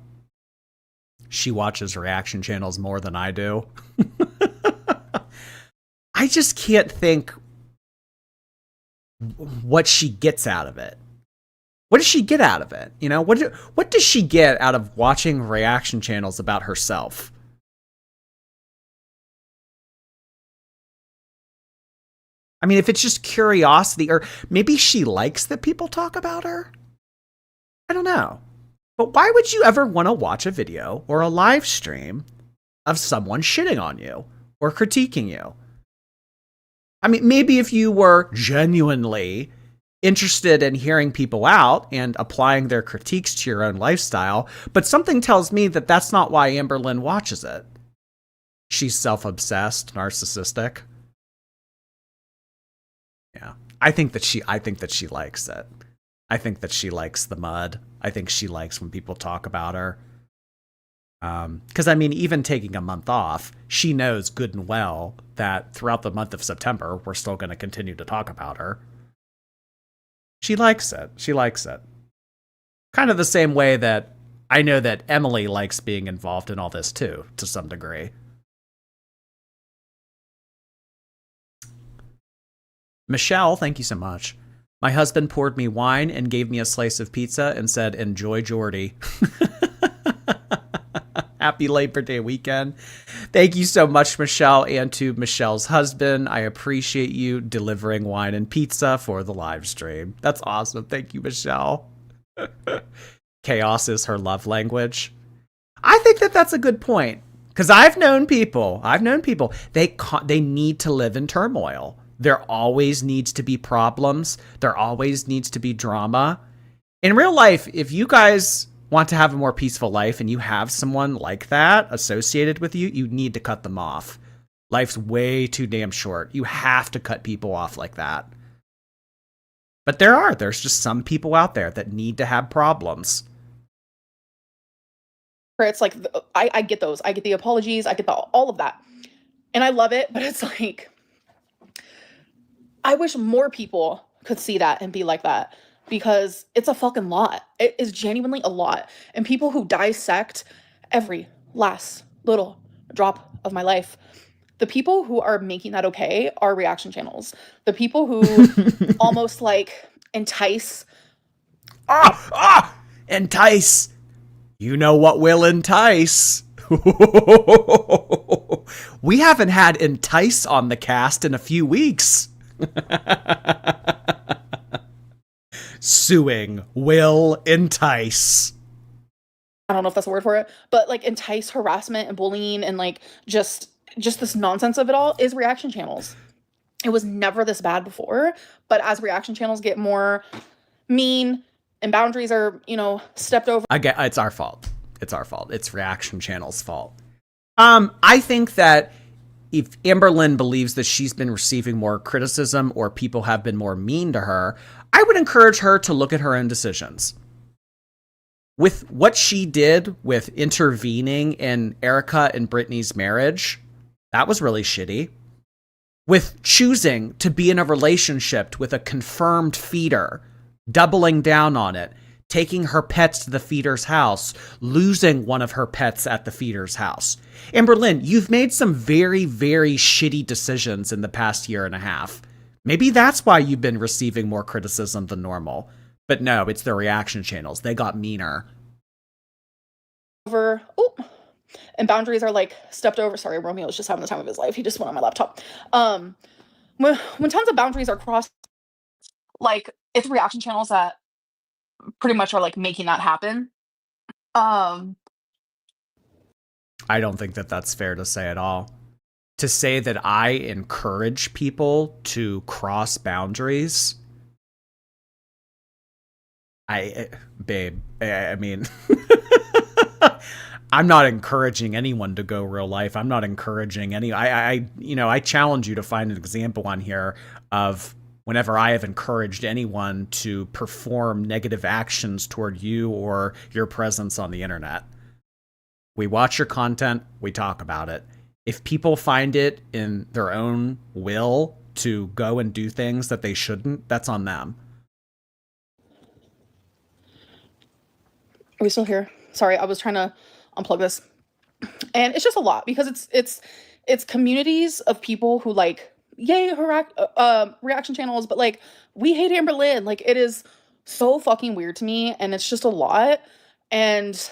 She watches reaction channels more than I do. I just can't think what she gets out of it. What does she get out of it? You know, what does she get out of watching reaction channels about herself? I mean, if it's just curiosity, or maybe she likes that people talk about her. I don't know. But why would you ever want to watch a video or a live stream of someone shitting on you or critiquing you? I mean, maybe if you were genuinely interested in hearing people out and applying their critiques to your own lifestyle, but something tells me that that's not why Amberlynn watches it. She's self-obsessed, narcissistic. Yeah. I think that she likes it. I think that she likes the mud. I think she likes when people talk about her. Because, I mean, even taking a month off, she knows good and well that throughout the month of September, we're still going to continue to talk about her. She likes it. She likes it. Kind of the same way that I know that Emily likes being involved in all this, too, to some degree. Michelle, thank you so much. My husband poured me wine and gave me a slice of pizza and said, enjoy Jordy. Happy Labor Day weekend. Thank you so much, Michelle, and to Michelle's husband. I appreciate you delivering wine and pizza for the live stream. That's awesome. Thank you, Michelle. Chaos is her love language. I think that that's a good point, because I've known people, they need to live in turmoil. There always needs to be problems. There always needs to be drama. In real life, if you guys want to have a more peaceful life and you have someone like that associated with you, you need to cut them off. Life's way too damn short. You have to cut people off like that. But there's just some people out there that need to have problems. Where it's like, I get those. I get the apologies. I get all of that. And I love it, but it's like, I wish more people could see that and be like that, because it's a fucking lot. It is genuinely a lot. And people who dissect every last little drop of my life, the people who are making that okay are reaction channels. The people who almost like entice. Entice. You know what will entice. We haven't had entice on the cast in a few weeks. Suing will entice. I don't know if that's a word for it, but like entice harassment and bullying and like just this nonsense of it all is reaction channels. It was never this bad before, but as reaction channels get more mean and boundaries are, stepped over. It's our fault. It's our fault. It's reaction channels' fault. I think that if Amberlynn believes that she's been receiving more criticism or people have been more mean to her, I would encourage her to look at her own decisions. With what she did with intervening in Erica and Brittany's marriage, that was really shitty. With choosing to be in a relationship with a confirmed feeder, doubling down on it, taking her pets to the feeder's house, losing one of her pets at the feeder's house. Amberlynn, you've made some very, very shitty decisions in the past year and a half. Maybe that's why you've been receiving more criticism than normal. But no, it's the reaction channels. They got meaner. And boundaries are like stepped over. Sorry, Romeo's just having the time of his life. He just went on my laptop. When tons of boundaries are crossed, like it's reaction channels that pretty much are like making that happen. I don't think that that's fair to say at all. to say that I encourage people to cross boundaries, babe, I mean, I'm not encouraging anyone to go real life. I'm not encouraging I challenge you to find an example on here of whenever I have encouraged anyone to perform negative actions toward you or your presence on the internet. We watch your content, we talk about it. If people find it in their own will to go and do things that they shouldn't, that's on them. Are we still here? Sorry, I was trying to unplug this. And it's just a lot because it's communities of people who like yay reaction channels, but like we hate Amberlynn. Like it is so fucking weird to me, and it's just a lot. And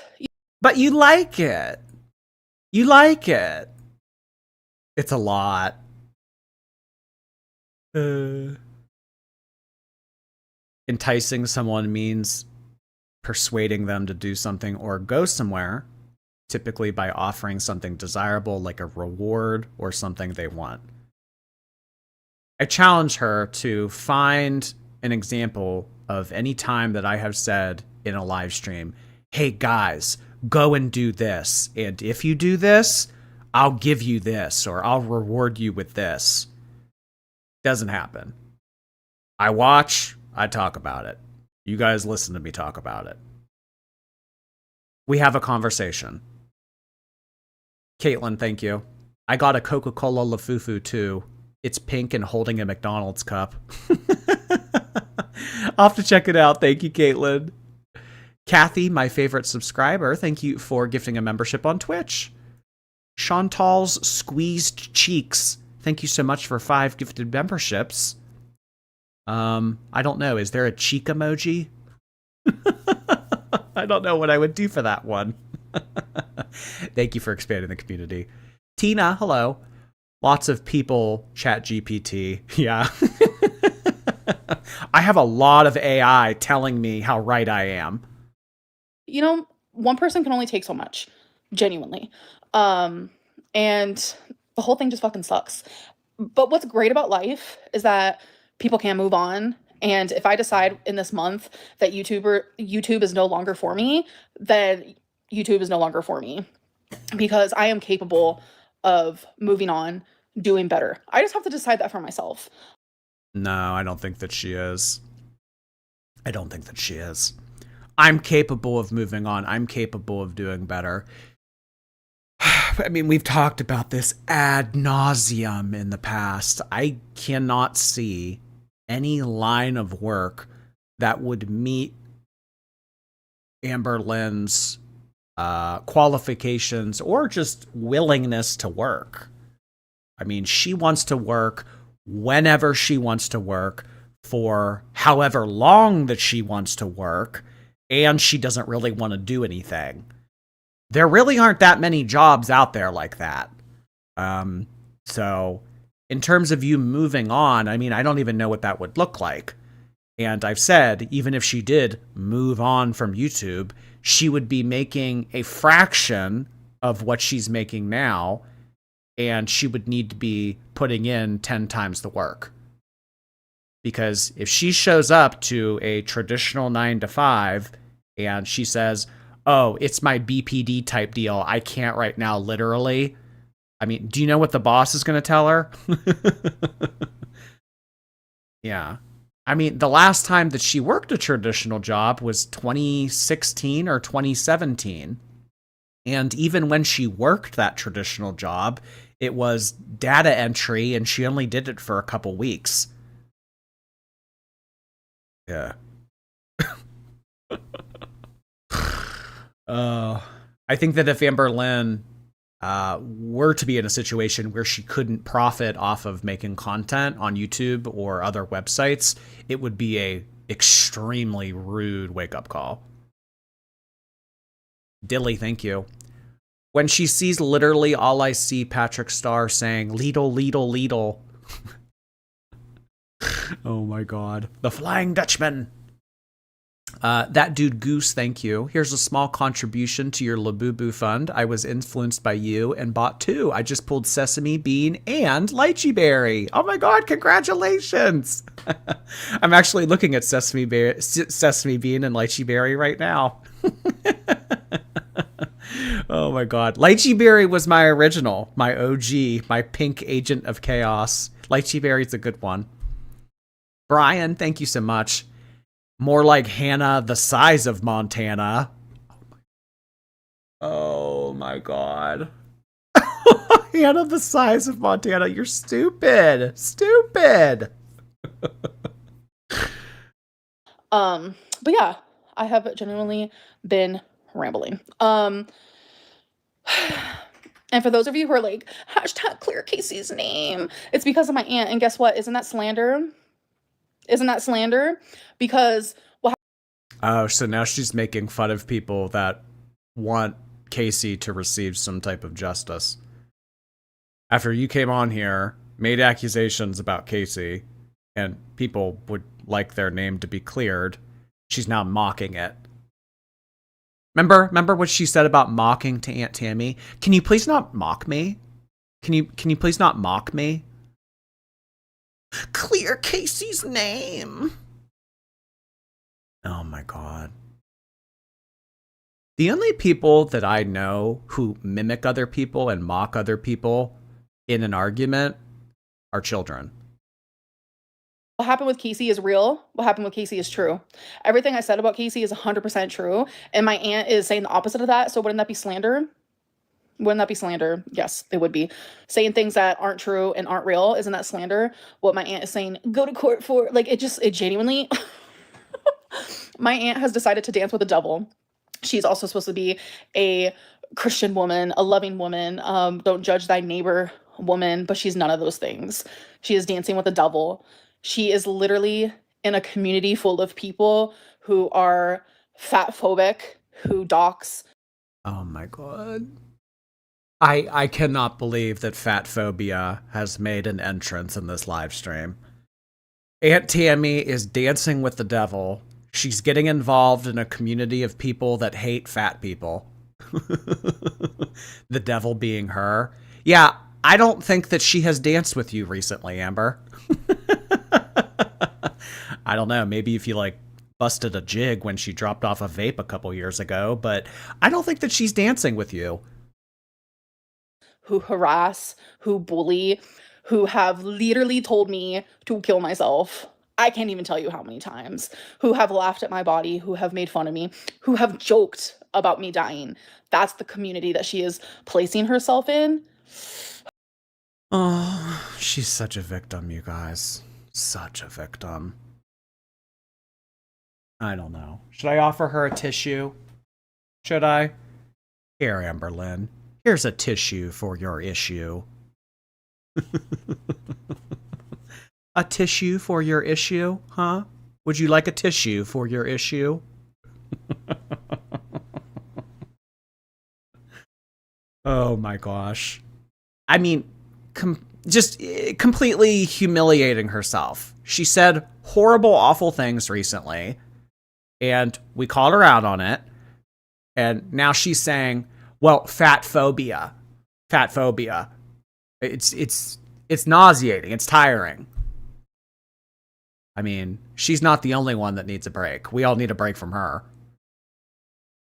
But you like it. You like it. It's a lot. Enticing someone means persuading them to do something or go somewhere, typically by offering something desirable like a reward or something they want. I challenge her to find an example of any time that I have said in a live stream, hey guys, go and do this. And if you do this, I'll give you this or I'll reward you with this. Doesn't happen. I watch, I talk about it. You guys listen to me talk about it. We have a conversation. Caitlin, thank you. I got a Coca-Cola Lafufu too. It's pink and holding a McDonald's cup. I'll have to check it out. Thank you, Caitlin. Kathy, my favorite subscriber, thank you for gifting a membership on Twitch. Chantal's Squeezed Cheeks, thank you so much for 5 gifted memberships. I don't know, is there a cheek emoji? I don't know what I would do for that one. Thank you for expanding the community. Tina, hello. Lots of people chat GPT. Yeah. I have a lot of AI telling me how right I am. You know, one person can only take so much, genuinely. And the whole thing just fucking sucks. But what's great about life is that people can move on. And if I decide in this month that YouTube is no longer for me, then YouTube is no longer for me because I am capable of moving on, doing better. I just have to decide that for myself. No, I don't think that she is. I don't think that she is. I'm capable of moving on. I'm capable of doing better. I mean, we've talked about this ad nauseum in the past. I cannot see any line of work that would meet Amberlynn's qualifications or just willingness to work. I mean, she wants to work whenever she wants to work for however long that she wants to work, and she doesn't really want to do anything. There really aren't that many jobs out there like that. So in terms of you moving on, I mean, I don't even know what that would look like. And I've said, even if she did move on from YouTube, she would be making a fraction of what she's making now, and she would need to be putting in 10 times the work. Because if she shows up to a traditional 9 to 5 and she says, oh, it's my BPD type deal, I can't right now, literally. I mean, do you know what the boss is going to tell her? Yeah. I mean, the last time that she worked a traditional job was 2016 or 2017. And even when she worked that traditional job, it was data entry and she only did it for a couple weeks. Yeah. I think that if Amberlynn were to be in a situation where she couldn't profit off of making content on YouTube or other websites, it would be a extremely rude wake-up call. Dilly, thank you. When she sees literally all I see Patrick Starr saying, Lidl, Lidl, Lidl. Oh my god. The Flying Dutchman. That dude Goose, thank you. Here's a small contribution to your Labubu fund. I was influenced by you and bought two. I just pulled sesame bean and lychee berry. Oh my god, congratulations! I'm actually looking at sesame bean and lychee berry right now. Oh my god. Lychee berry was my original, my OG, my pink agent of chaos. Lychee berry's a good one. Brian, thank you so much. More like Hannah the size of Montana. Oh my god. Hannah the size of Montana. You're stupid. Stupid. But yeah, I have genuinely been rambling. And for those of you who are like, hashtag clear Casey's name, it's because of my aunt. And guess what? Isn't that slander? Isn't that slander? Because oh, so now she's making fun of people that want Casey to receive some type of justice. After you came on here, made accusations about Casey, and people would like their name to be cleared, she's now mocking it. Remember what she said about mocking to Aunt Tammy? Can you please not mock me? Can you please not mock me? Clear Casey's name. Oh my god. The only people that I know who mimic other people and mock other people in an argument are children. what happened with Casey is real. What happened with Casey is true. Everything I said about Casey is 100% true. And my aunt is saying the opposite of that. So wouldn't that be slander? Wouldn't that be slander? Yes, it would be. Saying things that aren't true and aren't real, isn't that slander? What my aunt is saying, go to court for, like, it genuinely, my aunt has decided to dance with the devil. She's also supposed to be a Christian woman, a loving woman, don't judge thy neighbor woman, but she's none of those things. She is dancing with the devil. She is literally in a community full of people who are fat phobic, who dox. Oh my god. I cannot believe that fat phobia has made an entrance in this live stream. Aunt Tammy is dancing with the devil. She's getting involved in a community of people that hate fat people. The devil being her. Yeah, I don't think that she has danced with you recently, Amber. I don't know, maybe if you like busted a jig when she dropped off a vape a couple years ago, but I don't think that she's dancing with you. Who harass, who bully, who have literally told me to kill myself. I can't even tell you how many times. Who have laughed at my body, who have made fun of me, who have joked about me dying. That's the community that she is placing herself in. Oh, she's such a victim, you guys. Such a victim. I don't know. Should I offer her a tissue? Should I? Here, Amberlynn. Here's a tissue for your issue. A tissue for your issue, huh? Would you like a tissue for your issue? Oh my gosh. I mean, just completely humiliating herself. She said horrible, awful things recently, and we called her out on it. And now she's saying, well, fat phobia. Fat phobia. It's nauseating. It's tiring. I mean, she's not the only one that needs a break. We all need a break from her.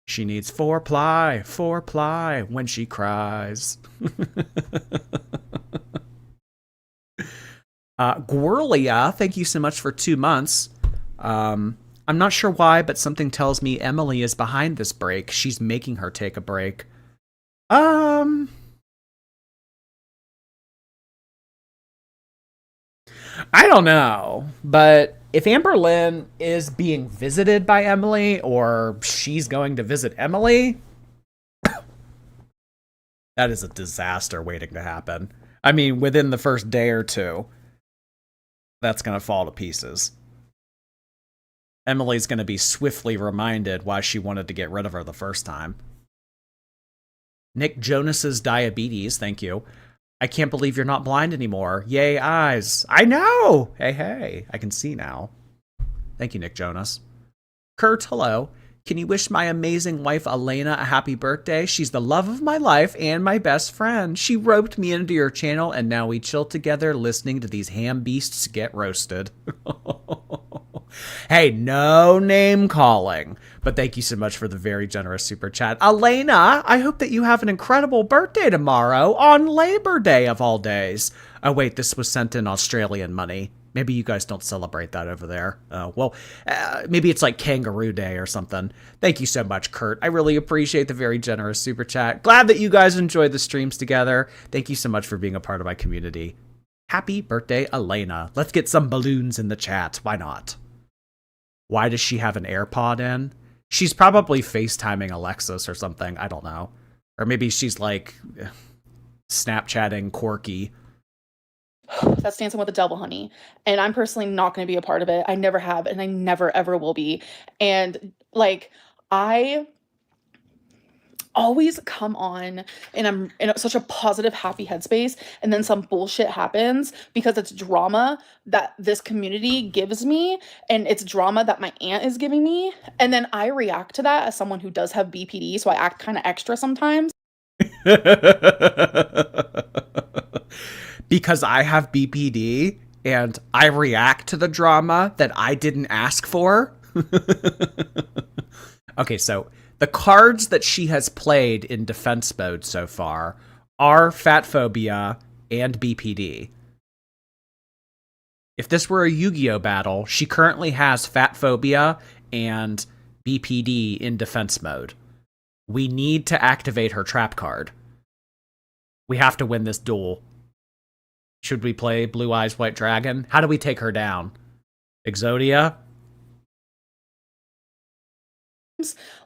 She needs four-ply when she cries. Gwirlia, thank you so much for 2 months. I'm not sure why, but something tells me Emily is behind this break. She's making her take a break. I don't know, but if Amberlynn is being visited by Emily, or she's going to visit Emily, that is a disaster waiting to happen. I mean, within the first day or two, that's going to fall to pieces. Emily's going to be swiftly reminded why she wanted to get rid of her the first time. Nick Jonas's diabetes, thank you. I can't believe you're not blind anymore. Yay, eyes. I know! Hey, I can see now. Thank you, Nick Jonas. Kurt, hello. Can you wish my amazing wife Elena a happy birthday? She's the love of my life and my best friend. She roped me into your channel, and now we chill together listening to these ham beasts get roasted. Hey, no name calling. But thank you so much for the very generous super chat. Elena, I hope that you have an incredible birthday tomorrow on Labor Day of all days. Oh, wait, this was sent in Australian money. Maybe you guys don't celebrate that over there. Maybe it's like Kangaroo Day or something. Thank you so much, Kurt. I really appreciate the very generous super chat. Glad that you guys enjoyed the streams together. Thank you so much for being a part of my community. Happy birthday, Elena. Let's get some balloons in the chat. Why not? Why does she have an AirPod in? She's probably FaceTiming Alexis or something. I don't know. Or maybe she's like Snapchatting Corky. That's Dancing with the Devil, honey. And I'm personally not going to be a part of it. I never have, and I never, ever will be. And like, I always come on and I'm in such a positive, happy headspace. And then some bullshit happens because it's drama that this community gives me. And it's drama that my aunt is giving me. And then I react to that as someone who does have BPD. So I act kind of extra sometimes. Because I have BPD and I react to the drama that I didn't ask for. Okay, so the cards that she has played in defense mode so far are fat phobia and BPD. If this were a Yu-Gi-Oh battle, she currently has fat phobia and BPD in defense mode. We need to activate her trap card. We have to win this duel. Should we play Blue Eyes White Dragon? How do we take her down? Exodia?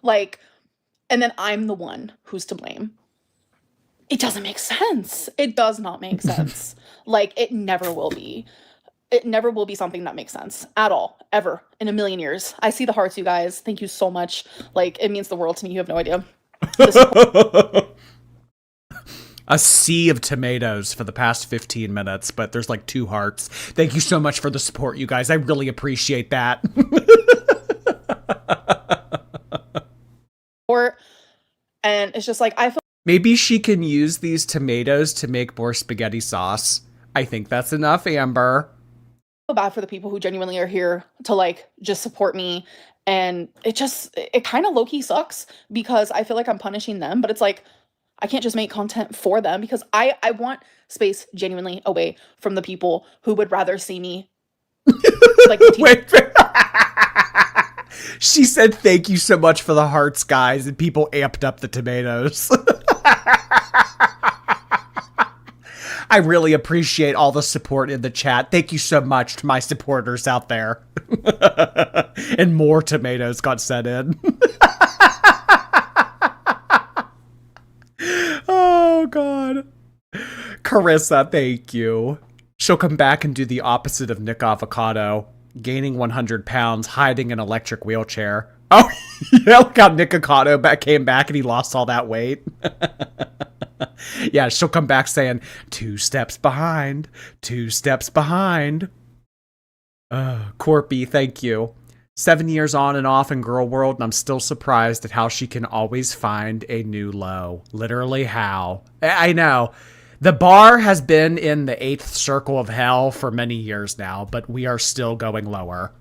Like, and then I'm the one who's to blame. It doesn't make sense. It does not make sense. Like, it never will be. It never will be something that makes sense at all, ever, in a million years. I see the hearts, you guys. Thank you so much. Like, it means the world to me. You have no idea. A sea of tomatoes for the past 15 minutes, but there's like 2 hearts. Thank you so much for the support, you guys. I really appreciate that. And it's just like, I feel maybe she can use these tomatoes to make more spaghetti sauce. I think that's enough, Amber. bad for the people who genuinely are here to like just support me. And it kind of low-key sucks because I feel like I'm punishing them, but it's like, I can't just make content for them because I want space genuinely away from the people who would rather see me. Like, wait. She said, thank you so much for the hearts, guys. And people amped up the tomatoes. I really appreciate all the support in the chat. Thank you so much to my supporters out there. And more tomatoes got sent in. Oh, God. Carissa, thank you. She'll come back and do the opposite of Nick Avocado. Gaining 100 pounds, hiding an electric wheelchair. Oh, yeah, look how Nick Avocado came back and he lost all that weight. Yeah, she'll come back saying, 2 steps behind, 2 steps behind. Corpy, thank you. 7 years on and off in girl world, and I'm still surprised at how she can always find a new low. Literally how. I know. The bar has been in the 8th circle of hell for many years now, but we are still going lower.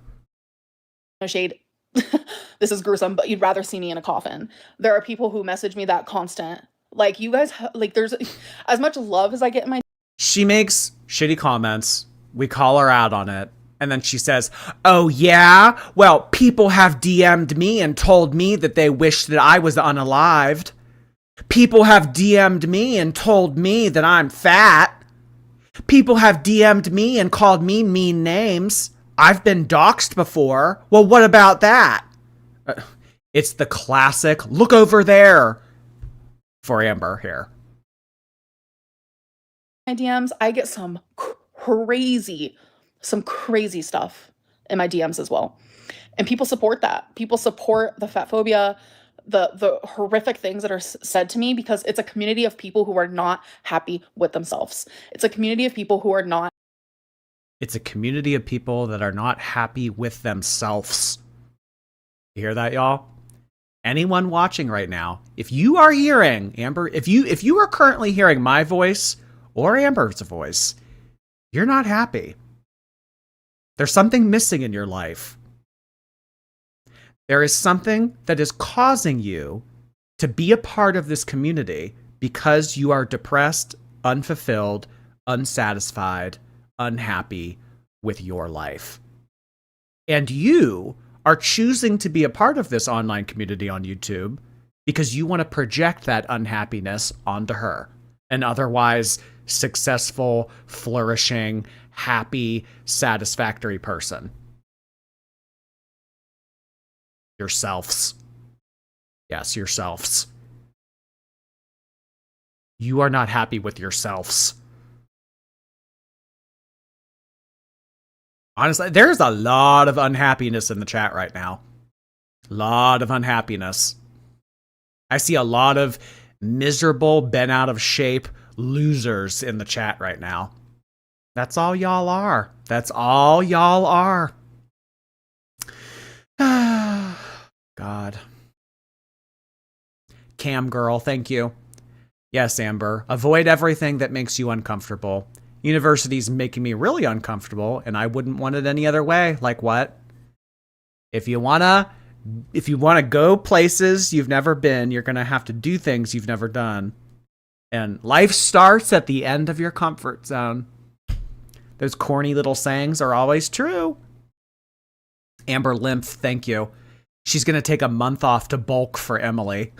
No shade. This is gruesome, but you'd rather see me in a coffin. There are people who message me that constant. Like, you guys, like, there's as much love as I get in my... She makes shitty comments. We call her out on it. And then she says, oh, yeah? Well, people have DM'd me and told me that they wish that I was unalived. People have DM'd me and told me that I'm fat. People have DM'd me and called me mean names. I've been doxxed before. Well, what about that? It's the classic, look over there for Amber here. My DMs, I get some crazy stuff in my DMs as well. And people support that. People support the fat phobia, the horrific things that are said to me, because it's a community of people who are not happy with themselves. It's a community of people who are not. It's a community of people that are not happy with themselves. You hear that, y'all? Anyone watching right now, if you are hearing Amber, if you are currently hearing my voice or Amber's voice, you're not happy. There's something missing in your life. There is something that is causing you to be a part of this community because you are depressed, unfulfilled, unsatisfied, unhappy with your life. And you are choosing to be a part of this online community on YouTube because you want to project that unhappiness onto her, an otherwise successful, flourishing, happy, satisfactory person. Yourselves. Yes, yourselves. You are not happy with yourselves. Honestly, there's a lot of unhappiness in the chat right now. A lot of unhappiness. I see a lot of miserable, bent out of shape losers in the chat right now. That's all y'all are. That's all y'all are. God. Cam girl, thank you. Yes, Amber. Avoid everything that makes you uncomfortable. University's making me really uncomfortable, and I wouldn't want it any other way. Like what? If you wanna go places you've never been, you're gonna have to do things you've never done. And life starts at the end of your comfort zone. Those corny little sayings are always true. Amberlynn, thank you. She's gonna take a month off to bulk for Emily.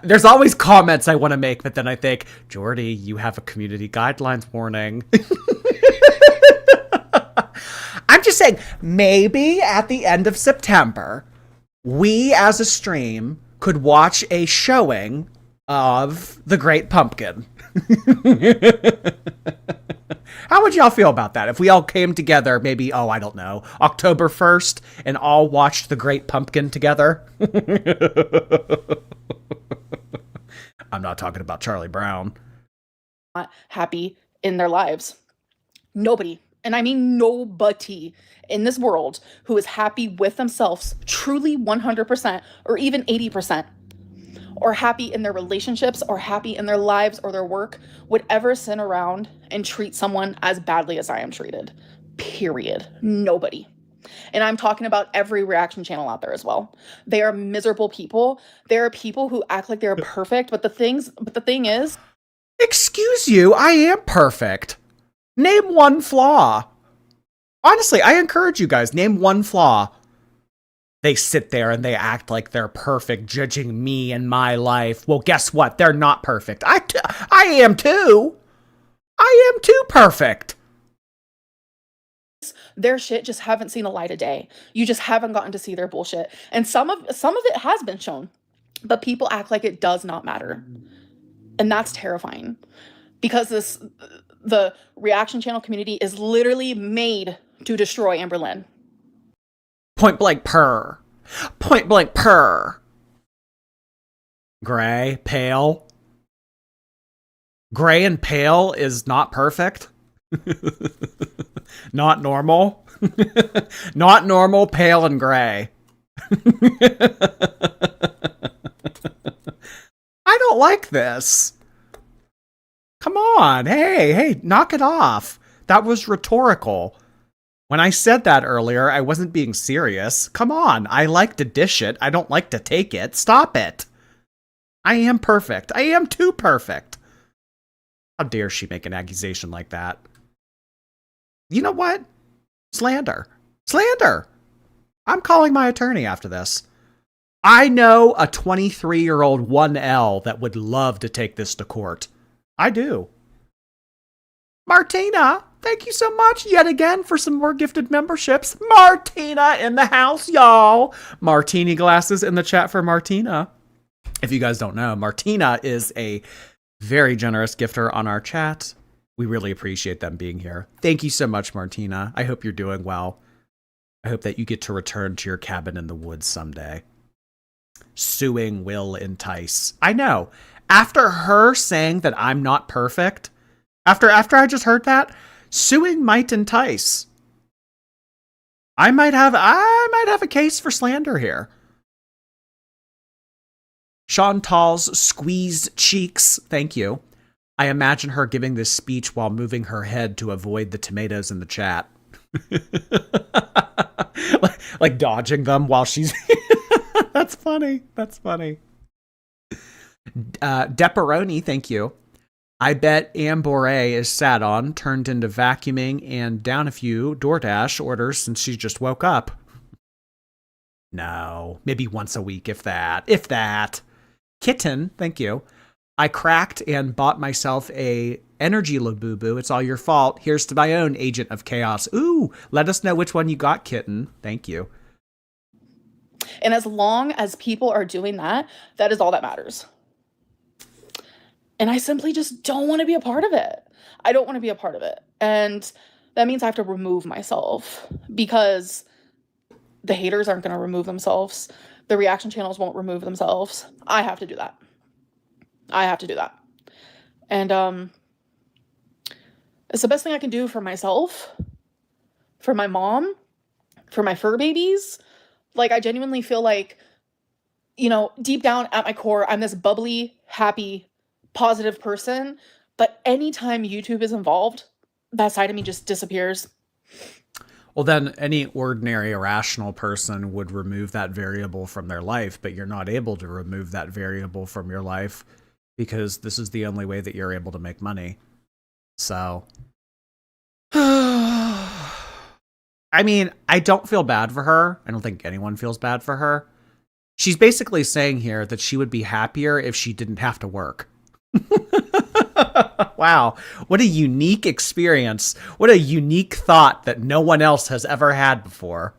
There's always comments I want to make, but then I think, Jordy, you have a community guidelines warning. I'm just saying, maybe at the end of September, we as a stream could watch a showing of The Great Pumpkin. How would y'all feel about that if we all came together, maybe, I don't know, October 1st, and all watched The Great Pumpkin together? I'm not talking about Charlie Brown. Not happy in their lives. Nobody, and I mean nobody in this world who is happy with themselves truly 100% or even 80%. Or happy in their relationships, or happy in their lives or their work, would ever sit around and treat someone as badly as I am treated. Period. Nobody. And I'm talking about every reaction channel out there as well. They are miserable people. There are people who act like they're perfect, but the thing is... Excuse you, I am perfect. Name one flaw. Honestly, I encourage you guys, name one flaw. They sit there and they act like they're perfect, judging me and my life. Well, guess what? They're not perfect. I am too. I am too perfect. Their shit just haven't seen a light of day. You just haven't gotten to see their bullshit. And some of it has been shown, but people act like it does not matter. And that's terrifying, because the reaction channel community is literally made to destroy Amberlynn. Point blank purr. Point blank purr. Gray, pale. Gray and pale is not perfect. Not normal. Not normal, pale, and gray. I don't like this. Come on. Hey, knock it off. That was rhetorical. When I said that earlier, I wasn't being serious. Come on, I like to dish it. I don't like to take it. Stop it. I am perfect. I am too perfect. How dare she make an accusation like that? You know what? Slander. Slander. I'm calling my attorney after this. I know a 23-year-old 1L that would love to take this to court. I do. Martina, thank you so much yet again for some more gifted memberships. Martina in the house, y'all. Martini glasses in the chat for Martina. If you guys don't know, Martina is a very generous gifter on our chat. We really appreciate them being here. Thank you so much, Martina. I hope you're doing well. I hope that you get to return to your cabin in the woods someday. Suing will entice. I know. After her saying that I'm not perfect, after I just heard that, suing might entice. I might have a case for slander here. Chantal's squeezed cheeks, thank you. I imagine her giving this speech while moving her head to avoid the tomatoes in the chat. like dodging them while she's... That's funny. That's funny. Deparoni, thank you. I bet Amberlynn is sat on, turned into vacuuming, and down a few DoorDash orders since she just woke up. No, maybe once a week, if that. If that. Kitten, thank you. I cracked and bought myself a energy Labubu. It's all your fault. Here's to my own agent of chaos. Ooh, let us know which one you got, Kitten. Thank you. And as long as people are doing that, that is all that matters. And I simply just don't want to be a part of it. I don't want to be a part of it. And that means I have to remove myself because the haters aren't going to remove themselves. The reaction channels won't remove themselves. I have to do that. I have to do that. And it's the best thing I can do for myself, for my mom, for my fur babies. Like, I genuinely feel like, you know, deep down at my core, I'm this bubbly, happy, positive person. But anytime YouTube is involved, that side of me just disappears. Well, then any ordinary, irrational person would remove that variable from their life, but you're not able to remove that variable from your life because this is the only way that you're able to make money. So, I mean, I don't feel bad for her. I don't think anyone feels bad for her. She's basically saying here that she would be happier if she didn't have to work. Wow, what a unique experience. What a unique thought that no one else has ever had before.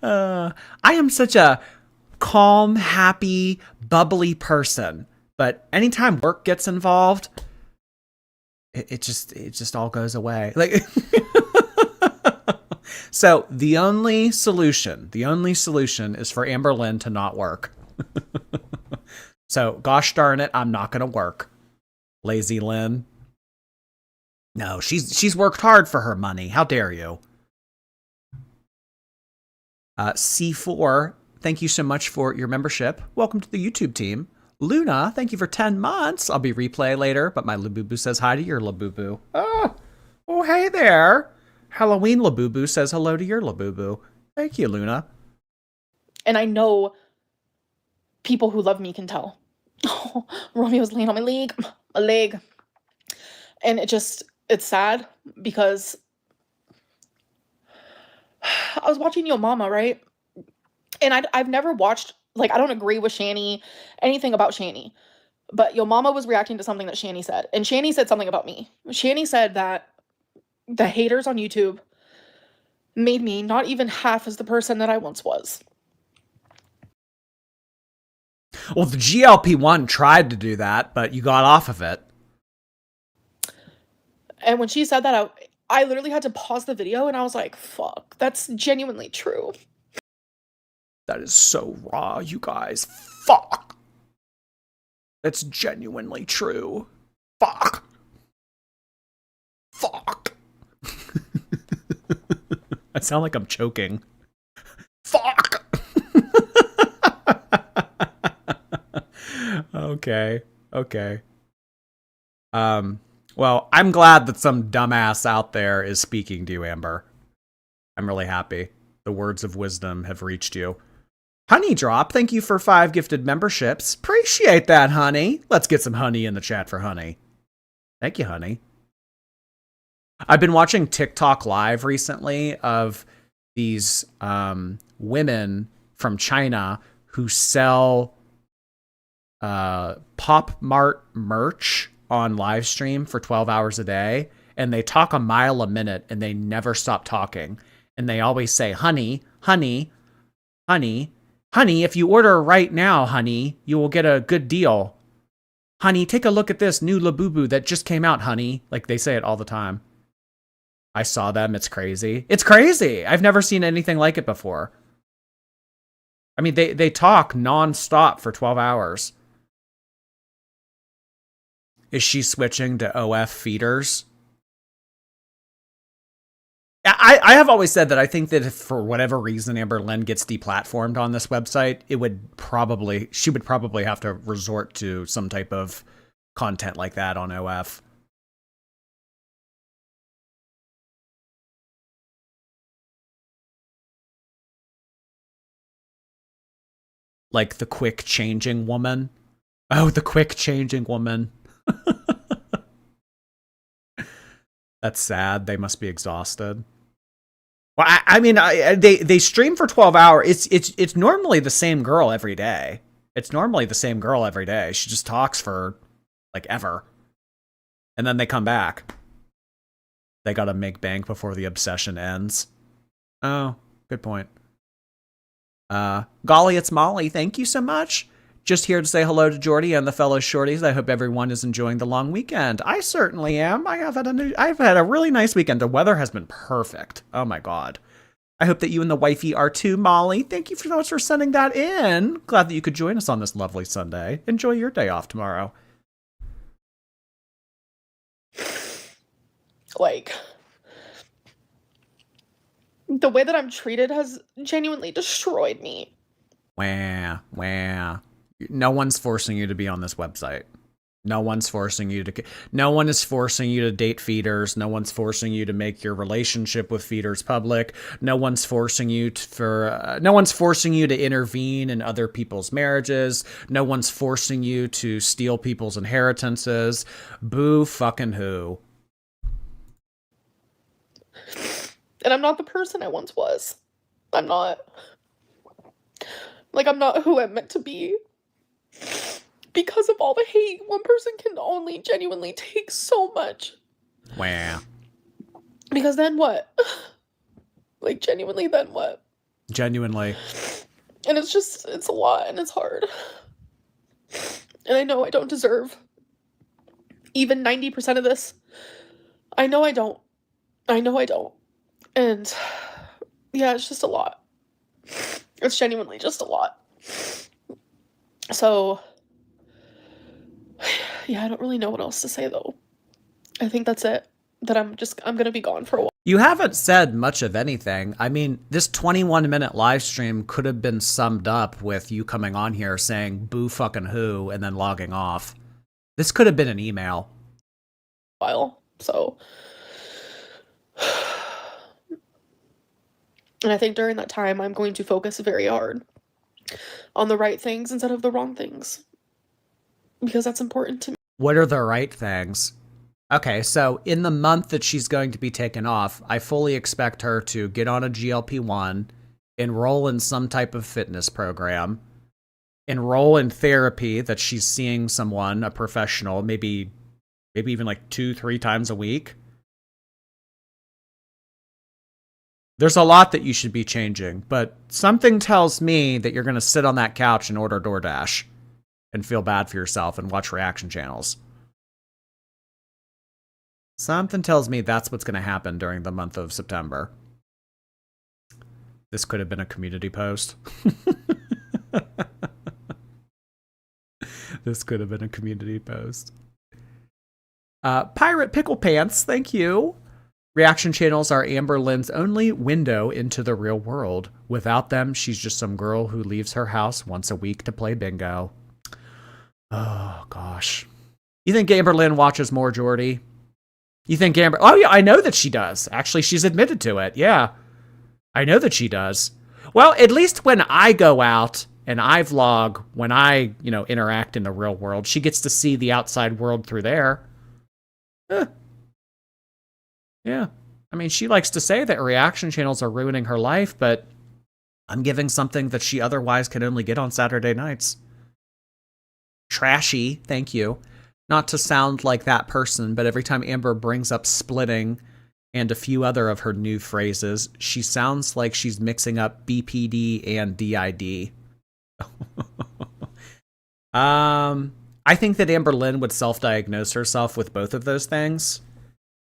I am such a calm, happy, bubbly person, but anytime work gets involved, it just all goes away. Like, so the only solution is for Amberlynn to not work. So, gosh darn it, I'm not going to work. Lazy Lynn. No, she's worked hard for her money. How dare you? C4, thank you so much for your membership. Welcome to the YouTube team. Luna, thank you for 10 months. I'll be replay later, but my Labubu says hi to your Labubu. Oh, hey there. Halloween Labubu says hello to your Labubu. Thank you, Luna. And I know people who love me can tell. Oh, Romeo's laying on my leg. And it's sad because I was watching Yo Mama, right? And I've never watched, like, I don't agree with Shani, anything about Shani. But Yo Mama was reacting to something that Shani said. And Shani said something about me. Shani said that the haters on YouTube made me not even half as the person that I once was. Well, the GLP-1 tried to do that, but you got off of it. And when she said that, I literally had to pause the video and I was like, fuck, that's genuinely true. That is so raw, you guys. Fuck. That's genuinely true. Fuck. Fuck. I sound like I'm choking. Fuck. Okay. Well, I'm glad that some dumbass out there is speaking to you, Amber. I'm really happy. The words of wisdom have reached you. Honey Drop, thank you for 5 gifted memberships. Appreciate that, honey. Let's get some honey in the chat for honey. Thank you, honey. I've been watching TikTok live recently of these women from China who sell Pop Mart merch on live stream for 12 hours a day, and they talk a mile a minute and they never stop talking, and they always say honey, honey, honey, honey, if you order right now, honey, you will get a good deal. Honey, take a look at this new Labubu that just came out, honey. Like, they say it all the time. I saw them. It's crazy. It's crazy. I've never seen anything like it before. I mean, they talk nonstop for 12 hours. Is she switching to OF feeders? I have always said that I think that if for whatever reason Amberlynn gets deplatformed on this website, she would probably have to resort to some type of content like that on OF. Like the quick changing woman. Oh, the quick changing woman. That's sad. They must be exhausted. Well, I mean, they stream for 12 hours. It's normally the same girl every day. It's normally the same girl every day. She just talks for like ever, and then they come back. They gotta make bank before the obsession ends. Oh, good point. Golly, it's Molly. Thank you so much. Just here to say hello to Jordy and the fellow shorties. I hope everyone is enjoying the long weekend. I certainly am. I've had a really nice weekend. The weather has been perfect. Oh my god. I hope that you and the wifey are too, Molly. Thank you so much for sending that in. Glad that you could join us on this lovely Sunday. Enjoy your day off tomorrow. Like, the way that I'm treated has genuinely destroyed me. Wah. No one's forcing you to be on this website. No one is forcing you to date feeders. No one's forcing you to make your relationship with feeders public. No one's forcing you to intervene in other people's marriages. No one's forcing you to steal people's inheritances. Boo fucking who. And I'm not the person I once was. I'm not. Like, I'm not who I'm meant to be. Because of all the hate, one person can only genuinely take so much. Wow. Because then what? Like, genuinely, then what? Genuinely. And it's a lot, and it's hard. And I know I don't deserve even 90% of this. I know I don't. And, yeah, it's just a lot. It's genuinely just a lot. So, yeah, I don't really know what else to say, though. I think that's it. That I'm gonna be gone for a while. You haven't said much of anything. I mean, this 21-minute live stream could have been summed up with you coming on here saying boo fucking who and then logging off. This could have been an email. So, and I think during that time, I'm going to focus very hard on the right things instead of the wrong things. Because that's important to me. What are the right things? Okay, so in the month that she's going to be taken off, I fully expect her to get on a GLP-1, enroll in some type of fitness program, enroll in therapy that she's seeing someone, a professional, maybe even like 2-3 times a week. There's a lot that you should be changing, but something tells me that you're going to sit on that couch and order DoorDash and feel bad for yourself and watch reaction channels. Something tells me that's what's going to happen during the month of September. This could have been a community post. This could have been a community post. Pirate Pickle Pants, thank you. Reaction channels are Amberlynn's only window into the real world. Without them, she's just some girl who leaves her house once a week to play bingo. Oh, gosh. You think Amberlynn watches more, Jordy? You think Oh, yeah, I know that she does. Actually, she's admitted to it. Yeah. I know that she does. Well, at least when I go out and I vlog, when I, interact in the real world, she gets to see the outside world through there. Yeah. I mean, she likes to say that reaction channels are ruining her life, but I'm giving something that she otherwise can only get on Saturday nights. Trashy, thank you. Not to sound like that person, but every time Amber brings up splitting and a few other of her new phrases, she sounds like she's mixing up BPD and DID. I think that Amberlynn would self-diagnose herself with both of those things.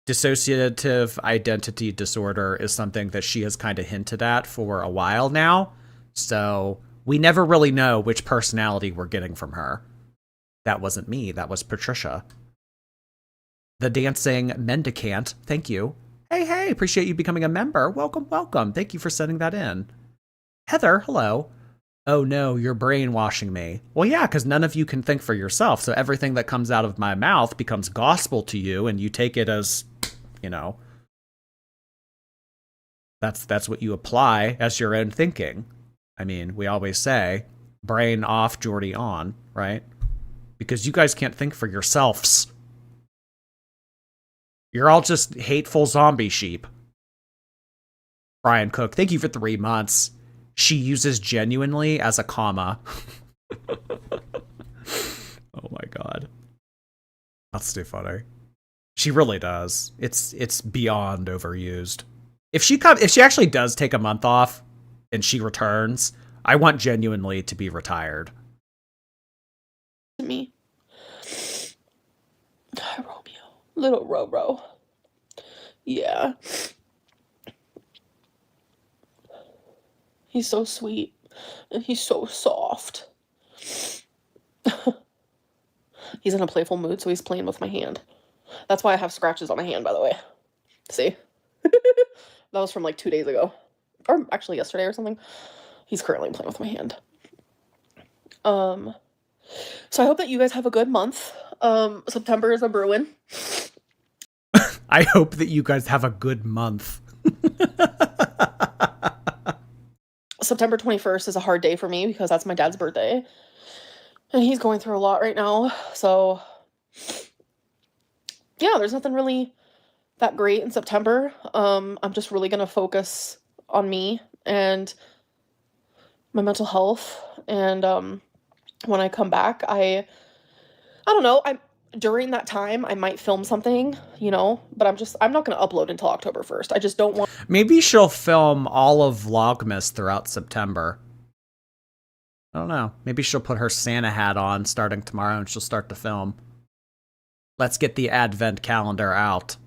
Dissociative identity disorder is something that she has kind of hinted at for a while now. So We never really know which personality we're getting from her. That wasn't me. That was Patricia. The Dancing Mendicant. Thank you. Hey, appreciate you becoming a member. Welcome. Thank you for sending that in. Heather, hello. Oh no, you're brainwashing me. Well, yeah, because none of you can think for yourself, so everything that comes out of my mouth becomes gospel to you, and you take it as, that's what you apply as your own thinking. I mean, we always say, brain off, Geordie on, right? Because you guys can't think for yourselves. You're all just hateful zombie sheep. Brian Cook, thank you for 3 months. She uses genuinely as a comma. Oh my god. That's too funny. She really does. It's beyond overused. If she actually does take a month off and she returns, I want genuinely to be retired. Me. Romeo. Little Ro. Yeah. He's so sweet. And he's so soft. He's in a playful mood, so he's playing with my hand. That's why I have scratches on my hand, by the way. See? That was from like 2 days ago. Or actually yesterday or something. He's currently playing with my hand. So I hope that you guys have a good month. September is a brewing. I hope that you guys have a good month. September 21st is a hard day for me because that's my dad's birthday. And he's going through a lot right now. So, yeah, there's nothing really that great in September. I'm just really going to focus on me and my mental health. And when I come back, I don't know, during that time, I might film something, but I'm not going to upload until October 1st. I just don't want... Maybe she'll film all of Vlogmas throughout September. I don't know. Maybe she'll put her Santa hat on starting tomorrow and she'll start to film. Let's get the advent calendar out.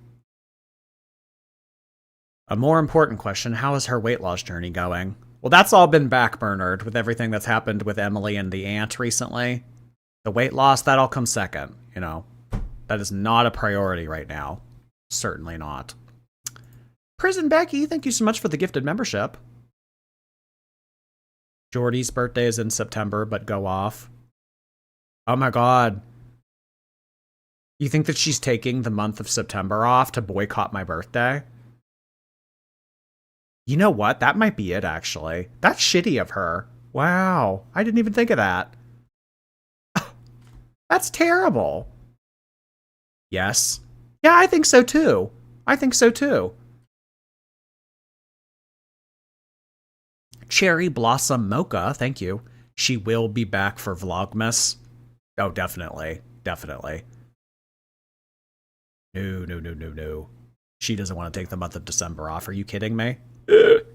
A more important question, how is her weight loss journey going? Well, that's all been backburnered with everything that's happened with Emily and the aunt recently. The weight loss, that all comes second, That is not a priority right now. Certainly not. Prison Becky, thank you so much for the gifted membership. Jordy's birthday is in September, but go off. Oh my god. You think that she's taking the month of September off to boycott my birthday? You know what? That might be it, actually. That's shitty of her. Wow. I didn't even think of that. That's terrible. Yes. Yeah, I think so too. Cherry Blossom Mocha, thank you. She will be back for Vlogmas. Oh, definitely. No. She doesn't want to take the month of December off. Are you kidding me?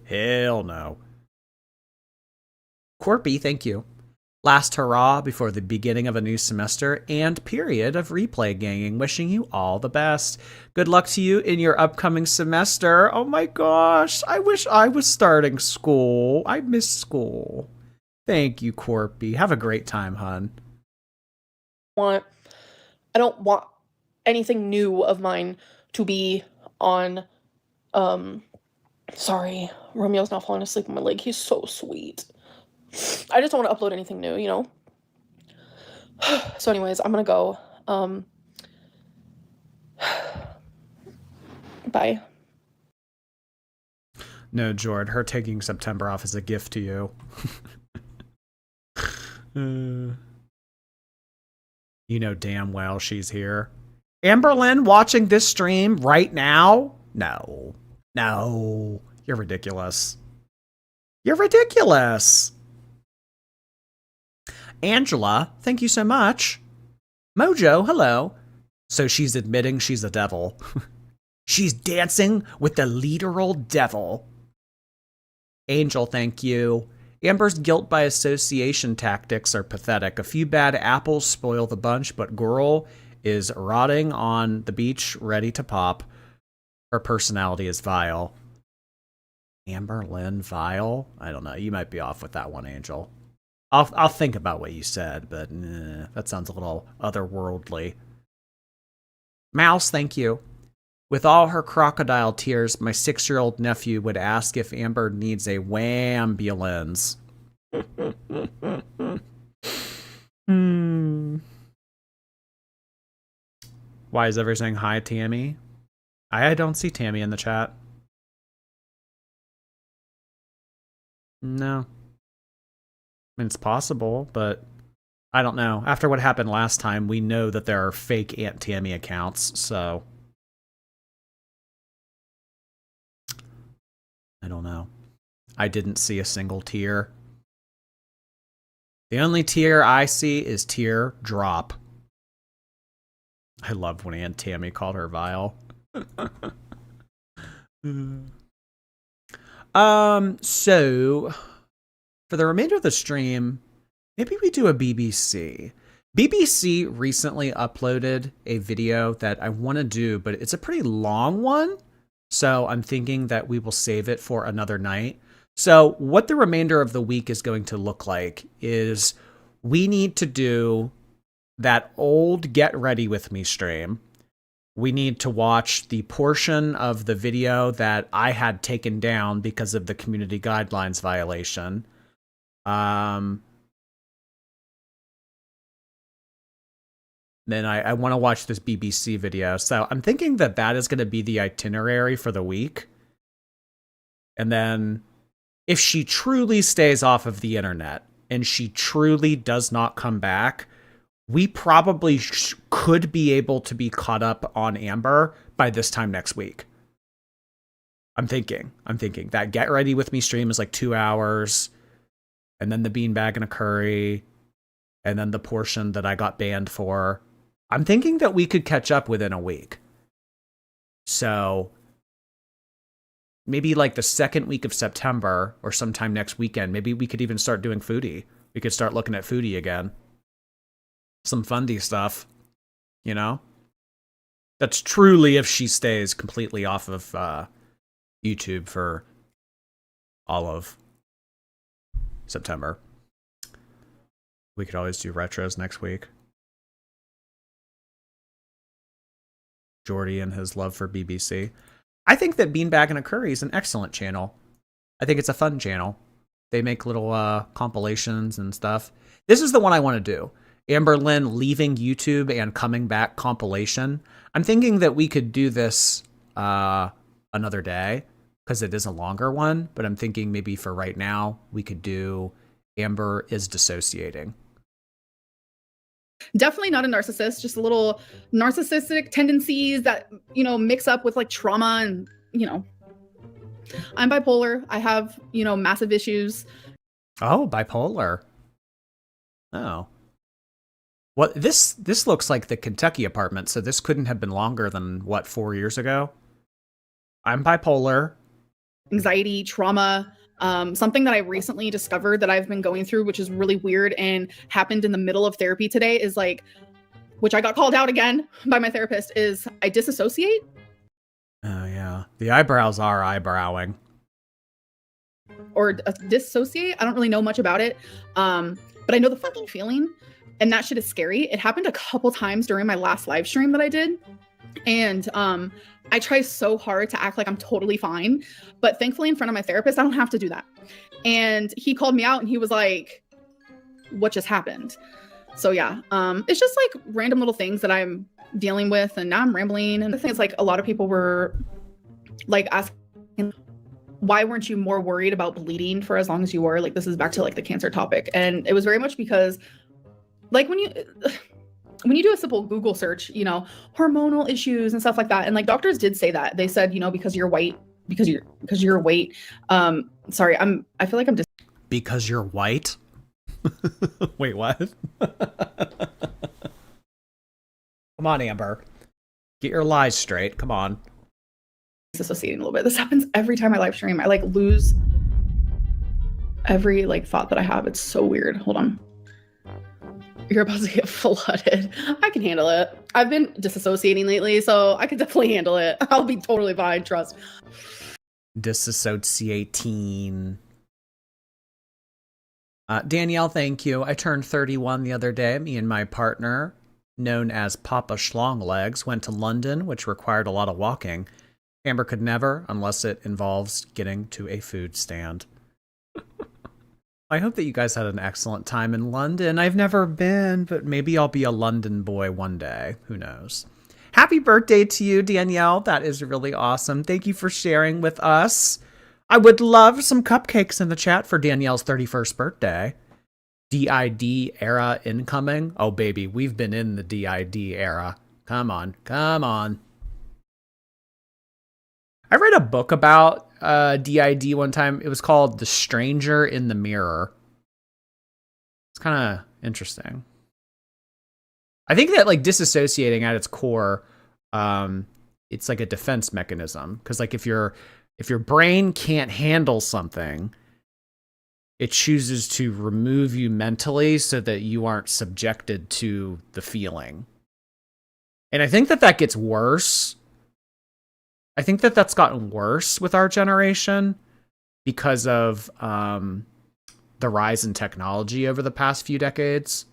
Hell no. Corpy, thank you. Last hurrah before the beginning of a new semester and period of replay ganging. Wishing you all the best. Good luck to you in your upcoming semester. Oh my gosh, I wish I was starting school. I miss school. Thank you, Corpy. Have a great time, hun. I don't want anything new of mine to be on, sorry, Romeo's not falling asleep on my leg. He's so sweet. I just don't want to upload anything new, So anyways, I'm gonna go. Bye. No, Jord, her taking September off is a gift to you. You know damn well she's here. Amberlynn watching this stream right now? No. You're ridiculous. Angela, thank you so much. Mojo, hello. So she's admitting she's a devil. She's dancing with the literal devil. Angel, thank you. Amber's guilt by association tactics are pathetic. A few bad apples spoil the bunch, but girl is rotting on the beach, ready to pop. Her personality is vile. Amberlynn vile? I don't know. You might be off with that one, Angel. I'll think about what you said, but that sounds a little otherworldly. Mouse, thank you. With all her crocodile tears, my 6-year-old nephew would ask if Amber needs a wambulance. Why is everyone saying hi, Tammy? I don't see Tammy in the chat. No. I mean, it's possible, but I don't know. After what happened last time, we know that there are fake Aunt Tammy accounts, so I don't know. I didn't see a single tear. The only tear I see is tear drop. I loved when Aunt Tammy called her vile. So for the remainder of the stream, maybe we do a BBC. BBC recently uploaded a video that I want to do, but it's a pretty long one. So I'm thinking that we will save it for another night. So what the remainder of the week is going to look like is we need to do that old Get Ready With Me stream. We need to watch the portion of the video that I had taken down because of the community guidelines violation. Then I want to watch this BBC video. So I'm thinking that that is going to be the itinerary for the week. And then if she truly stays off of the internet and she truly does not come back, we probably could be able to be caught up on Amber by this time next week. I'm thinking that Get Ready With Me stream is like 2 hours, and then the beanbag and a curry, and then the portion that I got banned for. I'm thinking that we could catch up within a week. So maybe like the second week of September or sometime next weekend, maybe we could even start doing foodie. We could start looking at foodie again. Some fundy stuff, you know? That's truly if she stays completely off of YouTube for all of September. We could always do retros next week. Jordy and his love for BBC. I think that Beanbag and a Curry is an excellent channel. I think it's a fun channel. They make little compilations and stuff. This is the one I want to do. Amberlynn leaving YouTube and coming back compilation. I'm thinking that we could do this another day because it is a longer one, but I'm thinking maybe for right now, we could do Amber is dissociating. Definitely not a narcissist, just a little narcissistic tendencies that, you know, mix up with like trauma and, you know, I'm bipolar. I have, you know, massive issues. Oh, bipolar. Oh. Well, this looks like the Kentucky apartment, so this couldn't have been longer than, what, 4 years ago? I'm bipolar. Anxiety, trauma, something that I recently discovered that I've been going through, which is really weird and happened in the middle of therapy today, is like, which I got called out again by my therapist, is I disassociate. Oh, yeah. The eyebrows are eyebrowing. Or dissociate. I don't really know much about it, but I know the fucking feeling. And that shit is scary. It happened a couple times during my last live stream that I did. And I try so hard to act like I'm totally fine. But thankfully, in front of my therapist, I don't have to do that. And he called me out and he was like, what just happened? So yeah, it's just like random little things that I'm dealing with. And now I'm rambling. And the thing is, like, a lot of people were like asking, why weren't you more worried about bleeding for as long as you were? Like, this is back to like the cancer topic. And it was very much because, like, when you do a simple Google search, you know, hormonal issues and stuff like that. And like doctors did say that. They said, you know, because you're white, because you're white. Sorry, I feel like I'm just because you're white. Wait, what? Come on, Amber. Get your lies straight. Come on. Disassociating a little bit. This happens every time I live stream. I like lose every like thought that I have. It's so weird. Hold on. You're about to get flooded. I can handle it. I've been disassociating lately, so I can definitely handle it. I'll be totally fine, trust. Disassociating. Danielle, thank you. I turned 31 the other day. Me and my partner, known as Papa Schlonglegs, went to London, which required a lot of walking. Amber could never, unless it involves getting to a food stand. I hope that you guys had an excellent time in London. I've never been, but maybe I'll be a London boy one day. Who knows? Happy birthday to you, Danielle. That is really awesome. Thank you for sharing with us. I would love some cupcakes in the chat for Danielle's 31st birthday. DID era incoming. Oh, baby, we've been in the DID era. Come on, come on. I read a book about DID one time. It was called The Stranger in the Mirror. It's kind of interesting. I think that like disassociating at its core, it's like a defense mechanism. Because like if your brain can't handle something, it chooses to remove you mentally so that you aren't subjected to the feeling. And I think that that gets worse. I think that that's gotten worse with our generation because of the rise in technology over the past few decades.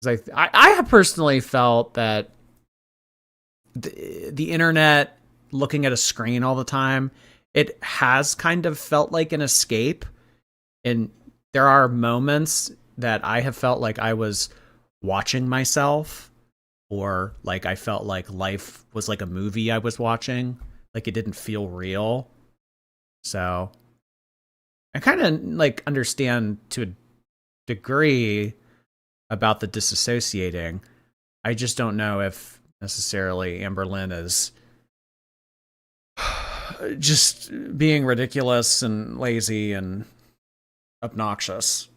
I have personally felt that the internet, looking at a screen all the time, it has kind of felt like an escape. And there are moments that I have felt like I was watching myself, or like I felt like life was like a movie I was watching, like it didn't feel real. So I kind of like understand to a degree about the disassociating. I just don't know if necessarily Amberlynn is just being ridiculous and lazy and obnoxious,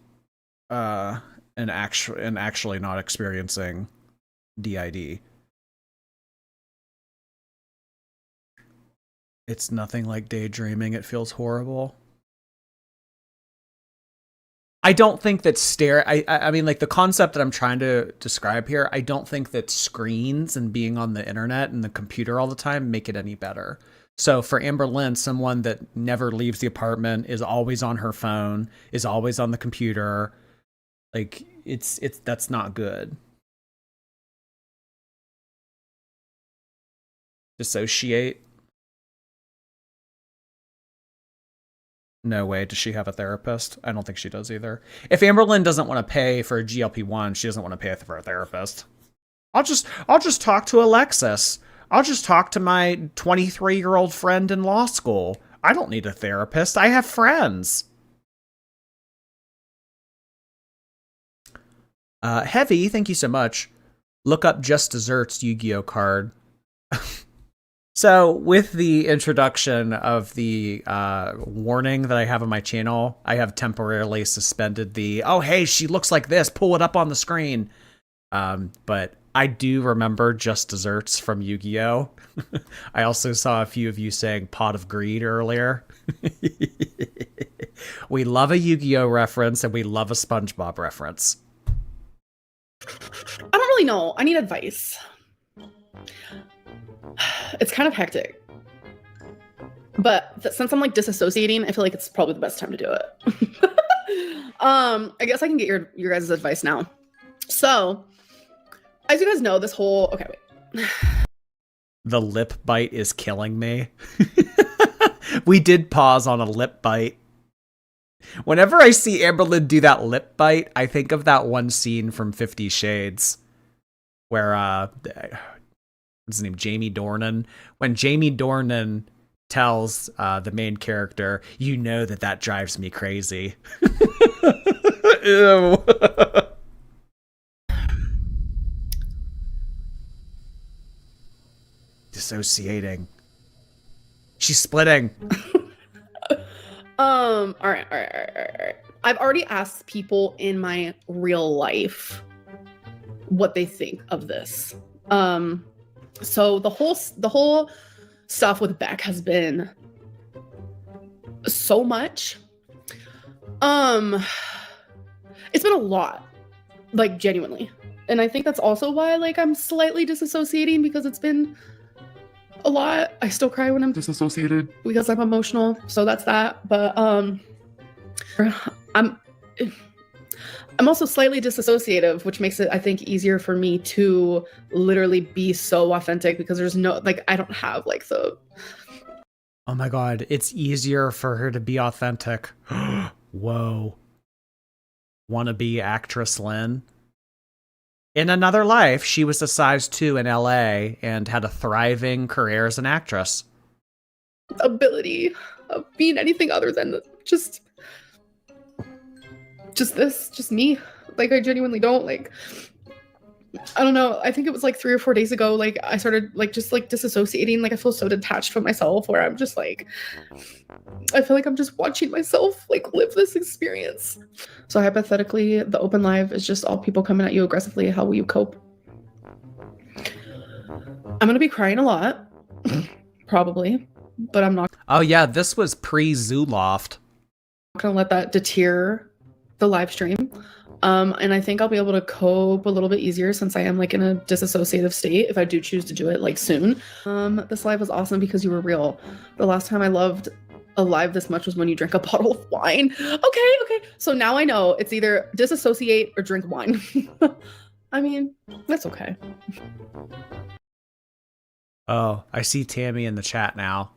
and actually not experiencing DID. It's nothing like daydreaming. It feels horrible. I don't think that I mean, like the concept that I'm trying to describe here, I don't think that screens and being on the internet and the computer all the time make it any better. So for Amberlynn, someone that never leaves the apartment, is always on her phone, is always on the computer, like it's that's not good. Dissociate. No way. Does she have a therapist? I don't think she does either. If Amberlynn doesn't want to pay for a GLP-1, she doesn't want to pay for a therapist. I'll just talk to Alexis. I'll just talk to my 23-year-old friend in law school. I don't need a therapist. I have friends. Heavy, thank you so much. Look up Just Desserts Yu-Gi-Oh card. So with the introduction of the warning that I have on my channel, I have temporarily suspended the, oh, hey, she looks like this, pull it up on the screen. But I do remember Just Desserts from Yu-Gi-Oh! I also saw a few of you saying Pot of Greed earlier. We love a Yu-Gi-Oh! Reference and we love a SpongeBob reference. I don't really know. I need advice. It's kind of hectic. But since I'm like disassociating, I feel like it's probably the best time to do it. I guess I can get your guys' advice now. So, as you guys know, this whole... Okay, wait. The lip bite is killing me. We did pause on a lip bite. Whenever I see Amberlynn do that lip bite, I think of that one scene from 50 Shades where, what's his name? Jamie Dornan. When Jamie Dornan tells the main character, you know that drives me crazy. Ew. Dissociating. She's splitting. All right. I've already asked people in my real life what they think of this. So the whole stuff with Beck has been so much. It's been a lot, like genuinely. And I think that's also why like I'm slightly disassociating, because it's been a lot. I still cry when I'm disassociated because I'm emotional. So that's that. But I'm also slightly disassociative, which makes it, I think, easier for me to literally be so authentic because there's no, like, I don't have like the. Oh my God, it's easier for her to be authentic. Whoa. Wannabe actress Lynn. In another life, she was a size 2 in LA and had a thriving career as an actress. Ability of being anything other than just me. Like, I genuinely don't, like, I don't know. I think it was like 3 or 4 days ago, like, I started like just like disassociating. Like, I feel so detached from myself where I'm just like, I feel like I'm just watching myself like live this experience. So hypothetically, the open live is just all people coming at you aggressively. How will you cope? I'm gonna be crying a lot, probably, but I'm not. Oh yeah, this was pre-Zooloft. Not gonna let that deter the live stream. And I think I'll be able to cope a little bit easier since I am like in a disassociative state if I do choose to do it like soon. This live was awesome because you were real. The last time I loved a live this much was when you drank a bottle of wine. Okay. So now I know it's either disassociate or drink wine. I mean, that's okay. Oh, I see Tammy in the chat now.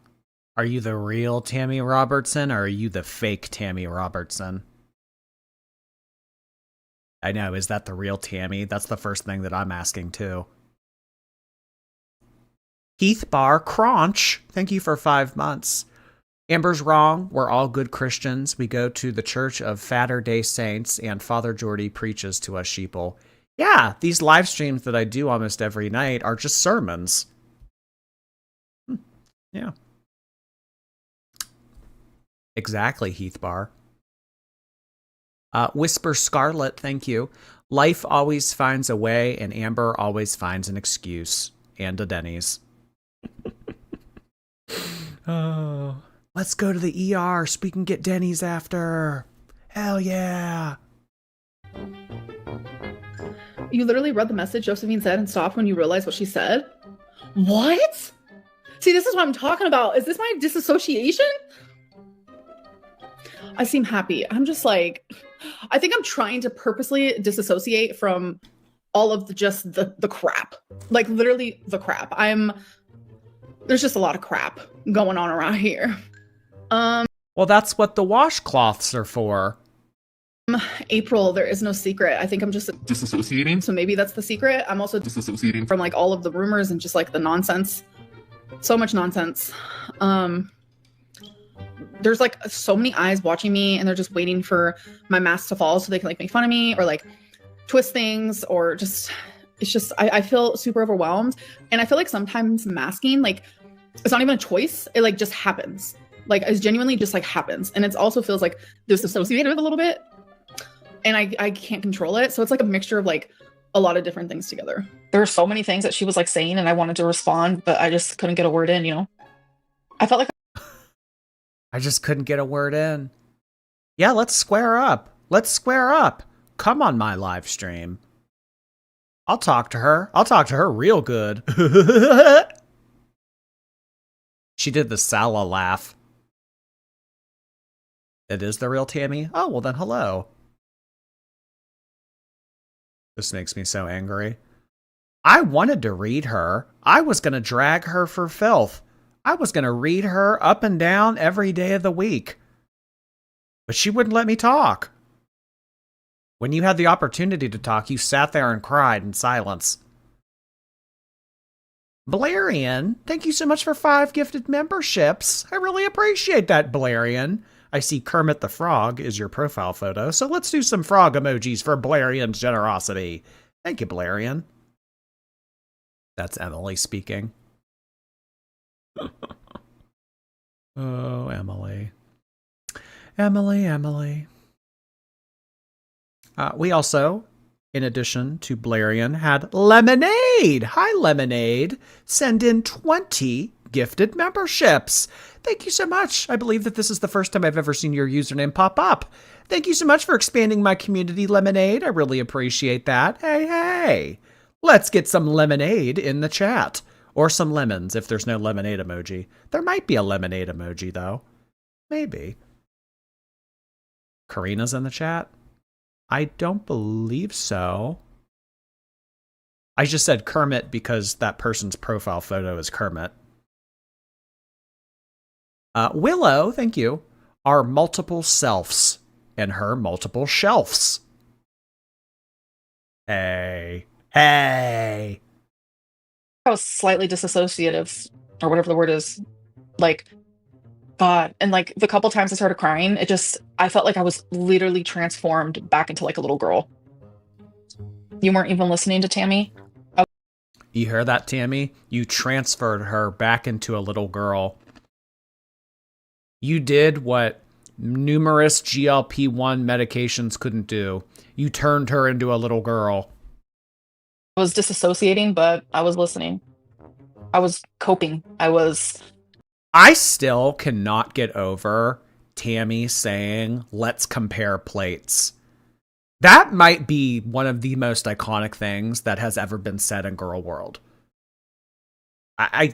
Are you the real Tammy Robertson or are you the fake Tammy Robertson? I know, is that the real Tammy? That's the first thing that I'm asking too. Heath Bar Crunch, thank you for 5 months. Amber's wrong. We're all good Christians. We go to the Church of Fatter Day Saints, and Father Jordy preaches to us sheeple. Yeah, these live streams that I do almost every night are just sermons. Yeah. Exactly, Heath Bar. Whisper Scarlet, thank you. Life always finds a way, and Amber always finds an excuse. And a Denny's. Oh, let's go to the ER so we can get Denny's after. Hell yeah. You literally read the message Josephine said and stopped when you realized what she said? What? See, this is what I'm talking about. Is this my disassociation? I seem happy. I'm just like, I think I'm trying to purposely disassociate from all of the crap. Like, literally the crap. There's just a lot of crap going on around here. Well, that's what the washcloths are for. April, there is no secret. I think I'm just disassociating. So maybe that's the secret. I'm also Disassociating from like all of the rumors and just like the nonsense. So much nonsense. There's like so many eyes watching me and they're just waiting for my mask to fall so they can like make fun of me or like twist things or just, it's just, I feel super overwhelmed. And I feel like sometimes masking, like, it's not even a choice. It like just happens. Like, it genuinely just like happens. And it also feels like disassociated a little bit. And I can't control it. So it's like a mixture of like a lot of different things together. There were so many things that she was like saying and I wanted to respond, but I just couldn't get a word in, you know? I felt like I just couldn't get a word in. Yeah, let's square up. Let's square up. Come on my live stream. I'll talk to her. I'll talk to her real good. She did the Sala laugh. It is the real Tammy? Oh, well then hello. This makes me so angry. I wanted to read her. I was going to drag her for filth. I was going to read her up and down every day of the week. But she wouldn't let me talk. When you had the opportunity to talk, you sat there and cried in silence. Blarian, thank you so much for 5 gifted memberships. I really appreciate that, Blarian. I see Kermit the Frog is your profile photo, so let's do some frog emojis for Blarian's generosity. Thank you, Blarian. That's Emily speaking. Oh, Emily. Emily. We also, in addition to Blarian, had Lemonade. Hi, Lemonade. Send in 20 gifted memberships. Thank you so much. I believe that this is the first time I've ever seen your username pop up. Thank you so much for expanding my community, Lemonade. I really appreciate that. Hey. Let's get some lemonade in the chat. Or some lemons if there's no lemonade emoji. There might be a lemonade emoji, though. Maybe. Karina's in the chat. I don't believe so. I just said Kermit because that person's profile photo is Kermit. Willow, thank you, are multiple selves and her multiple shelves. Hey. Hey. I was slightly disassociative, or whatever the word is. Like, God. And like the couple times I started crying, I felt like I was literally transformed back into like a little girl. You weren't even listening to Tammy? You hear that, Tammy? You transferred her back into a little girl. You did what numerous GLP-1 medications couldn't do. You turned her into a little girl. I was disassociating, but I was listening. I was coping. I still cannot get over Tammy saying, let's compare plates. That might be one of the most iconic things that has ever been said in girl world. I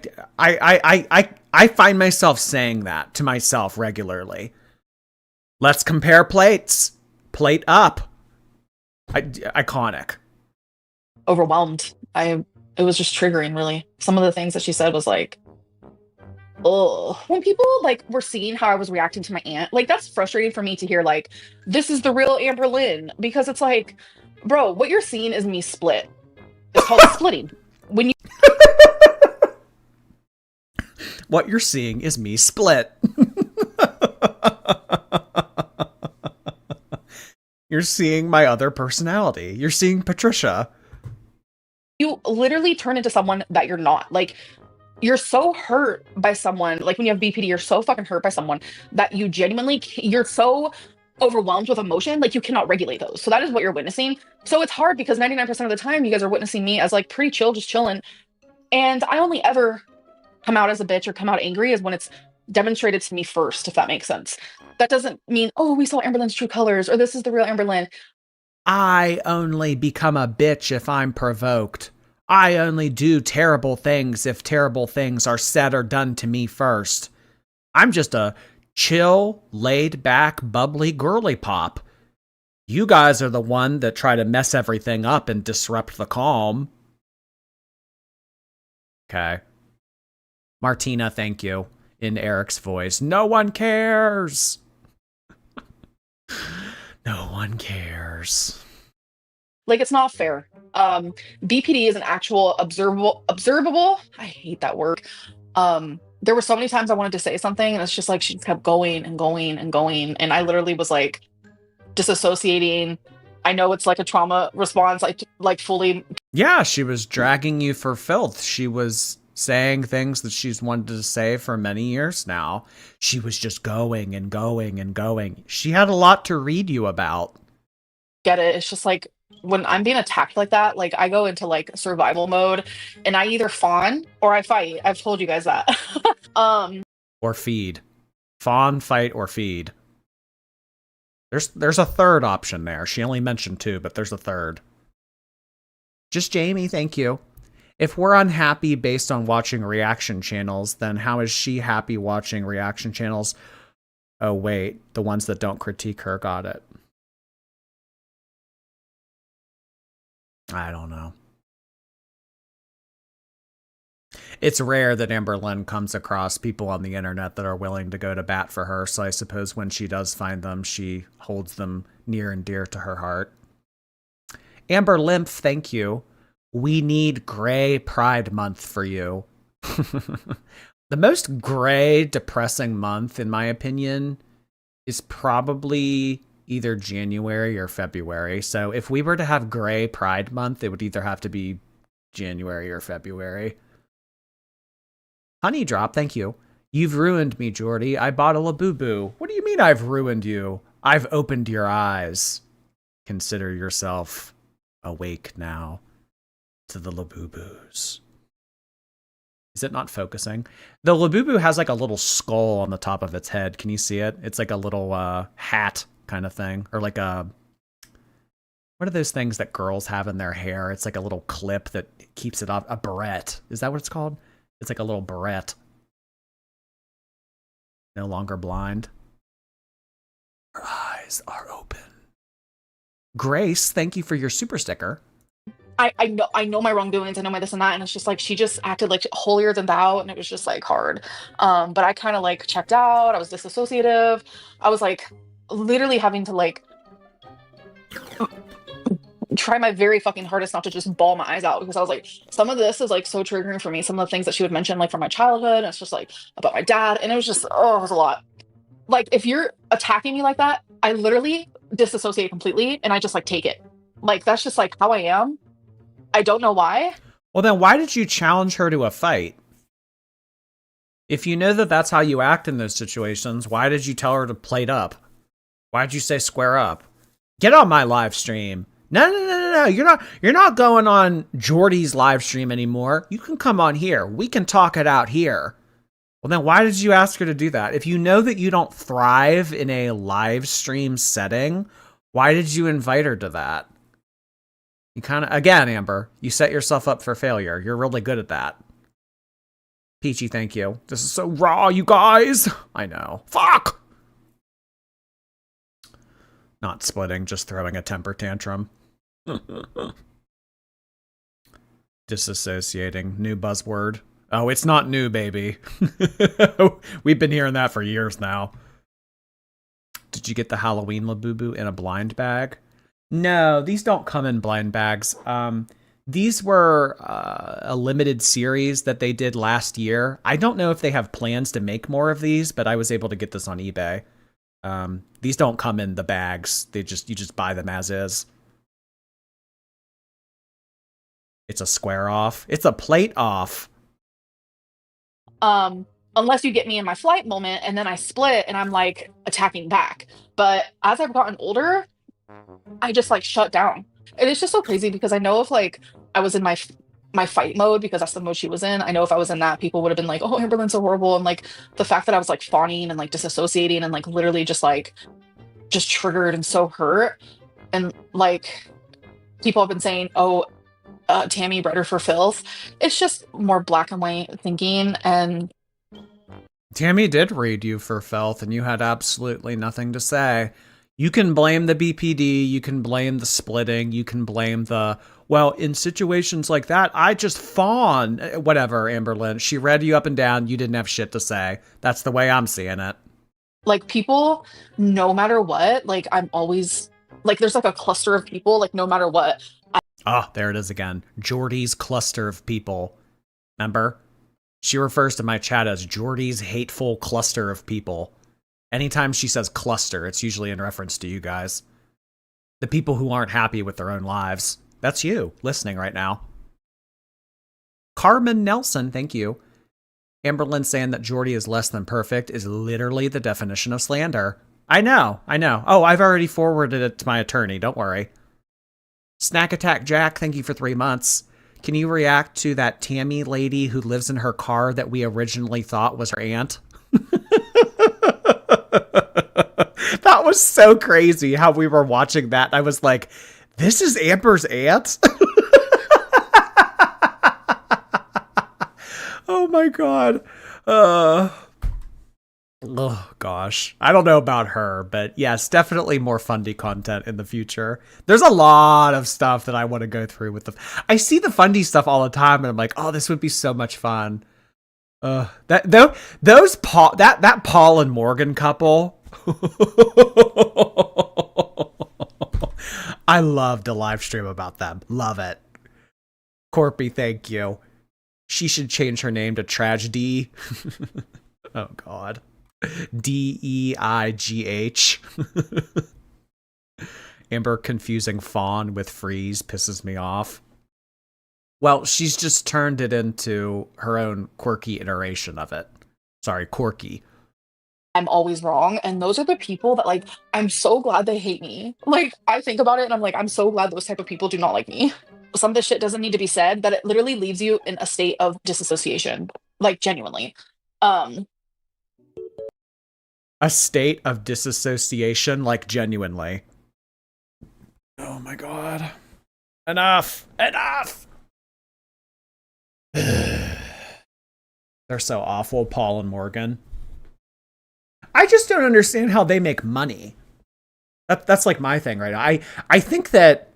find myself saying that to myself regularly. Let's compare plates. Plate up. Iconic. overwhelmed. It was just triggering, really. Some of the things that she said was like, oh. When people like were seeing how I was reacting to my aunt, like that's frustrating for me to hear like, this is the real Amberlynn, because it's like, bro, what you're seeing is me split. It's called splitting. When you What you're seeing is me split. You're seeing my other personality. You're seeing Patricia. you literally turn into someone that you're not. Like you're so hurt by someone, like when you have BPD, you're so fucking hurt by someone that you genuinely, you're so overwhelmed with emotion, like you cannot regulate those. So that is what you're witnessing. So it's hard because 99% of the time you guys are witnessing me as like pretty chill, just chilling. And I only ever come out as a bitch or come out angry is when it's demonstrated to me first, if that makes sense. That doesn't mean, oh, we saw Amberlynn's true colors or this is the real Amberlynn. I only become a bitch if I'm provoked. I only do terrible things if terrible things are said or done to me first. I'm just a chill, laid back, bubbly girly pop. You guys are the one that try to mess everything up and disrupt the calm. Okay. Martina, thank you. In Eric's voice. No one cares. No one cares. Like it's not fair. BPD is an actual observable. I hate that word. There were so many times I wanted to say something and it's just like she just kept going and going and going. And I literally was like disassociating. I know it's like a trauma response, like fully. Yeah, she was dragging you for filth. She was saying things that she's wanted to say for many years now. She was just going and going and going. She had a lot to read you about. Get it? It's just like when I'm being attacked like that, like I go into like survival mode and I either fawn or I fight. I've told you guys that. Or feed. Fawn, fight, or feed. There's a third option there. She only mentioned two, but there's a third. Just Jamie, thank you. If we're unhappy based on watching reaction channels, then how is she happy watching reaction channels? Oh, wait. The ones that don't critique her got it. I don't know. It's rare that Amberlynn comes across people on the internet that are willing to go to bat for her, so I suppose when she does find them, she holds them near and dear to her heart. Amber Lymph, thank you. We need gray Pride Month for you. The most gray, depressing month, in my opinion, is probably either January or February. So if we were to have gray Pride Month, it would either have to be January or February. Honey Drop, thank you. You've ruined me, Jordy. I bought a Labubu. What do you mean I've ruined you? I've opened your eyes. Consider yourself awake now to the Labubus. Is it not focusing? The Labubu has like a little skull on the top of its head. Can you see it? It's like a little hat kind of thing. Or like a... What are those things that girls have in their hair? It's like a little clip that keeps it off. A barrette. Is that what it's called? It's like a little barrette. No longer blind. Her eyes are open. Grace, thank you for your super sticker. I know my wrongdoings, I know my this and that, and it's just like she just acted like holier than thou, and it was just like hard. But I kind of like checked out. I was disassociative. I was like literally having to like try my very fucking hardest not to just bawl my eyes out because I was like, some of this is like so triggering for me. Some of the things that she would mention, like from my childhood, and it's just like about my dad, and it was just it was a lot. Like if you're attacking me like that, I literally disassociate completely, and I just like take it. Like that's just like how I am. I don't know why. Well, then why did you challenge her to a fight? If you know that that's how you act in those situations, why did you tell her to plate up? Why did you say square up? Get on my live stream. No. You're not going on Jordy's live stream anymore. You can come on here. We can talk it out here. Well, then why did you ask her to do that? If you know that you don't thrive in a live stream setting, why did you invite her to that? You kind of, again, Amber, you set yourself up for failure. You're really good at that. Peachy, thank you. This is so raw, you guys. I know. Fuck! Not splitting, just throwing a temper tantrum. Disassociating, new buzzword. Oh, it's not new, baby. We've been hearing that for years now. Did you get the Halloween Labubu in a blind bag? No, these don't come in blind bags. These were a limited series that they did last year. I don't know if they have plans to make more of these, but I was able to get this on eBay. These don't come in the bags. You just buy them as is. It's a square off. It's a plate off. Unless you get me in my flight moment and then I split and I'm like attacking back. But as I've gotten older, I just like shut down. And it's just so crazy because I know if like I was in my fight mode because that's the mode she was in. I know if I was in that, people would have been like, "Oh, Amberlynn's so horrible," and like the fact that I was like fawning and like disassociating and like literally just triggered and so hurt, and like people have been saying, "Oh, Tammy bred her for filth." It's just more black and white thinking, and Tammy did read you for filth, and you had absolutely nothing to say. You can blame the BPD, you can blame the splitting, you can blame the, well, in situations like that, I just fawn. Whatever, Amberlynn. She read you up and down, you didn't have shit to say. That's the way I'm seeing it. like people, no matter what, like I'm always like there's like a cluster of people, like no matter what. Oh, there it is again. Jordy's cluster of people. Remember? She refers to my chat as Jordy's hateful cluster of people. Anytime she says cluster, it's usually in reference to you guys. The people who aren't happy with their own lives. That's you, listening right now. Carmen Nelson, thank you. Amberlynn saying that Jordy is less than perfect is literally the definition of slander. I know. Oh, I've already forwarded it to my attorney, don't worry. Snack Attack Jack, thank you for 3 months. Can you react to that Tammy lady who lives in her car that we originally thought was her aunt? That was so crazy how we were watching that. I was like, this is Amber's aunt? Oh my god. Oh gosh. I don't know about her, but yes, definitely more Fundy content in the future. There's a lot of stuff that I want to go through with I see the Fundy stuff all the time and I'm like, oh, this would be so much fun. That Paul and Morgan couple. I loved a live stream about them. Love it. Corpy, thank you. She should change her name to Tragedy. Oh god. Deigh. Amber confusing fawn with freeze pisses me off. Well, she's just turned it into her own quirky iteration of it. Sorry, quirky. I'm always wrong, and those are the people that like I'm so glad they hate me. Like I think about it and I'm like, I'm so glad those type of people do not like me. Some of this shit doesn't need to be said, that it literally leaves you in a state of disassociation, like genuinely. A state of disassociation, like genuinely. Oh my god. Enough! They're so awful, Paul and Morgan. I just don't understand how they make money. That's like my thing right now. I think that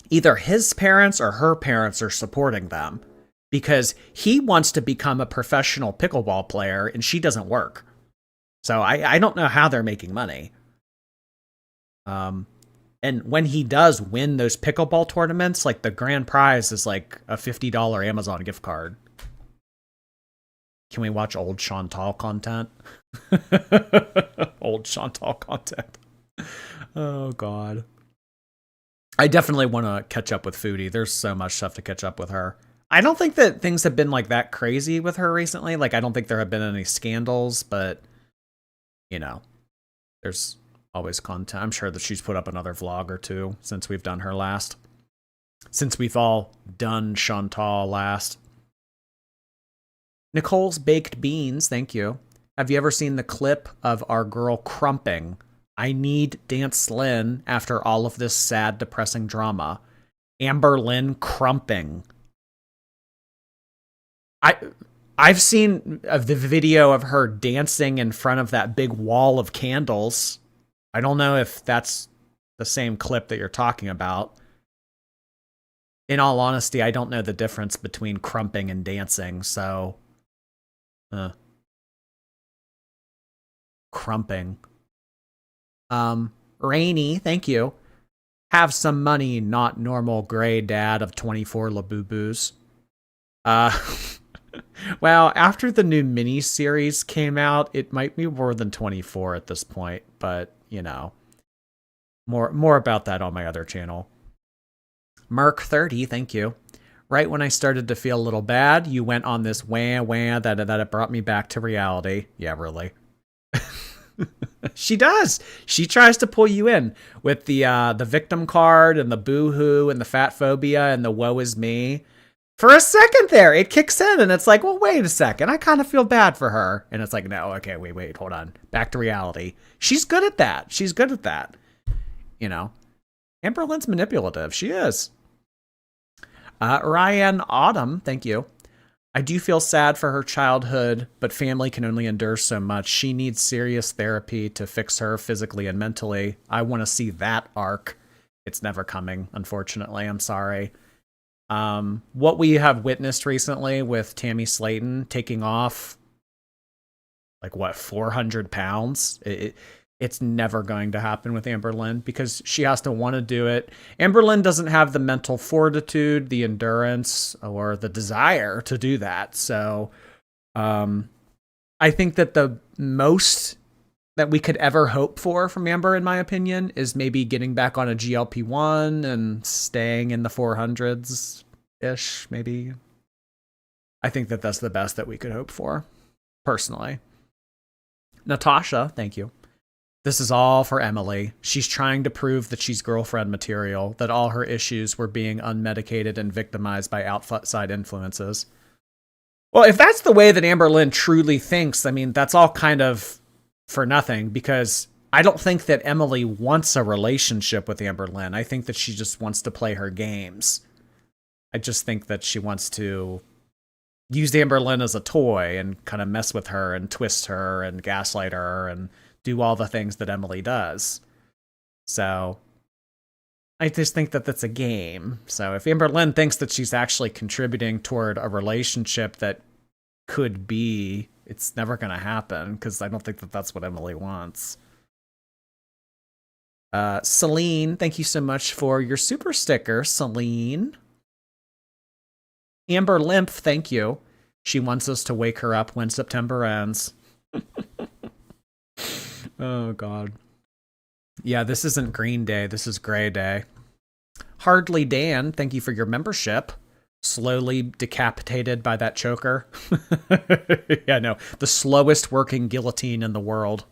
either his parents or her parents are supporting them because he wants to become a professional pickleball player and she doesn't work. So I don't know how they're making money. And when he does win those pickleball tournaments, like the grand prize is like a $50 Amazon gift card. Can we watch old Chantal content? Old Chantal content. Oh, God. I definitely want to catch up with Foodie. There's so much stuff to catch up with her. I don't think that things have been like that crazy with her recently. Like, I don't think there have been any scandals, but, you know, there's always content. I'm sure that she's put up another vlog or two since we've done her last. Since we've all done Chantal last. Nicole's Baked Beans, thank you. Have you ever seen the clip of our girl crumping? I need Dance Lynn after all of this sad, depressing drama. Amberlynn crumping. I've seen the video of her dancing in front of that big wall of candles. I don't know if that's the same clip that you're talking about. In all honesty, I don't know the difference between crumping and dancing, so... Crumping. Rainy, thank you. Have some money, not normal gray dad of 24 Labubu's. Well, after the new mini-series came out, it might be more than 24 at this point, but, you know. More about that on my other channel. Merc30, thank you. Right when I started to feel a little bad, you went on this wah that it brought me back to reality. Yeah, really. She does. She tries to pull you in with the victim card and the boo-hoo and the fat phobia and the woe is me. For a second there, it kicks in and it's like, well, wait a second. I kind of feel bad for her. And it's like, no, okay, wait, hold on. Back to reality. She's good at that. She's good at that. You know, Amberlynn's manipulative. She is. Ryan Autumn, thank you. I do feel sad for her childhood, but family can only endure so much. She needs serious therapy to fix her physically and mentally. I want to see that arc. It's never coming, unfortunately. I'm sorry. What we have witnessed recently with Tammy Slayton taking off, like, what, 400 pounds? It's never going to happen with Amberlynn because she has to want to do it. Amberlynn doesn't have the mental fortitude, the endurance, or the desire to do that. So I think that the most that we could ever hope for from Amber, in my opinion, is maybe getting back on a GLP-1 and staying in the 400s-ish, maybe. I think that that's the best that we could hope for, personally. Natasha, thank you. This is all for Emily. She's trying to prove that she's girlfriend material, that all her issues were being unmedicated and victimized by outside influences. Well, if that's the way that Amberlynn truly thinks, I mean, that's all kind of for nothing, because I don't think that Emily wants a relationship with Amberlynn. I think that she just wants to play her games. I just think that she wants to use Amberlynn as a toy and kind of mess with her and twist her and gaslight her and do all the things that Emily does. So I just think that that's a game. So if Amberlynn thinks that she's actually contributing toward a relationship that could be, it's never going to happen, because I don't think that that's what Emily wants. Celine, thank you so much for your super sticker, Celine. Amber Lymph, thank you. She wants us to wake her up when September ends. Oh, God. Yeah, this isn't Green Day. This is Gray Day. Hardly Dan, thank you for your membership. Slowly decapitated by that choker. Yeah, no. The slowest working guillotine in the world.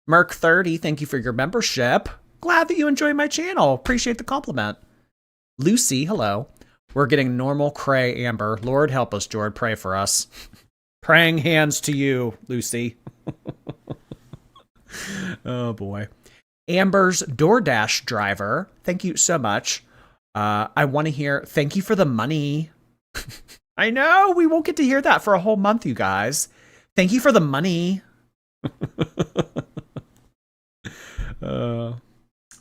Merc30, thank you for your membership. Glad that you enjoy my channel. Appreciate the compliment. Lucy, hello. We're getting normal cray Amber. Lord help us, Jord. Pray for us. Praying hands to you, Lucy. Oh, boy. Amber's DoorDash driver. Thank you so much. I want to hear, thank you for the money. I know, we won't get to hear that for a whole month, you guys. Thank you for the money.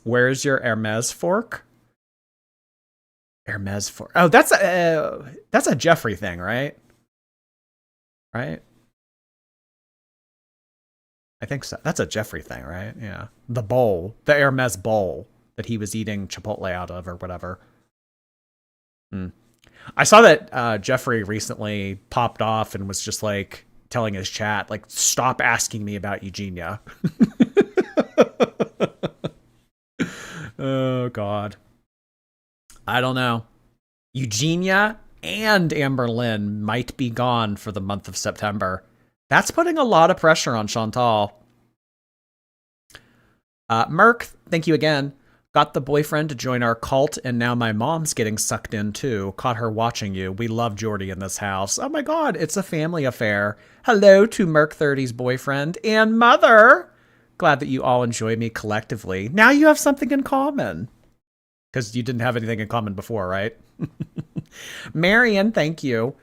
Where's your Hermes fork? Hermes fork. Oh, that's a Jeffrey thing, right? Right? I think so. That's a Jeffrey thing, right? Yeah. The bowl, the Hermes bowl that he was eating Chipotle out of or whatever. I saw that Jeffrey recently popped off and was just like telling his chat, like, stop asking me about Eugenia. Oh, God. I don't know. Eugenia and Amberlynn might be gone for the month of September. That's putting a lot of pressure on Chantal. Merc, thank you again. Got the boyfriend to join our cult, and now my mom's getting sucked in too. Caught her watching you. We love Jordy in this house. Oh my God, it's a family affair. Hello to Merc30's boyfriend and mother. Glad that you all enjoy me collectively. Now you have something in common. Because you didn't have anything in common before, right? Marion, thank you.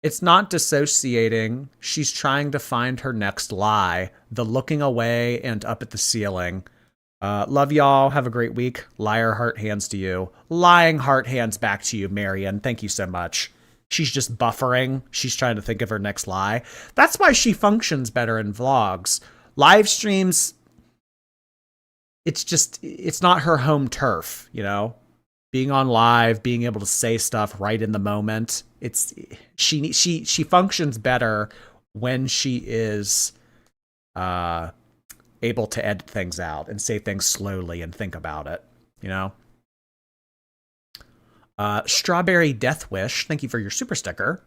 It's not dissociating. She's trying to find her next lie. The looking away and up at the ceiling. Love y'all. Have a great week. Liar heart hands to you. Lying heart hands back to you, Marion. Thank you so much. She's just buffering. She's trying to think of her next lie. That's why she functions better in vlogs. Live streams, it's not her home turf, you know? Being on live, being able to say stuff right in the moment. She functions better when she is able to edit things out and say things slowly and think about it, you know? Strawberry Death Wish, thank you for your super sticker.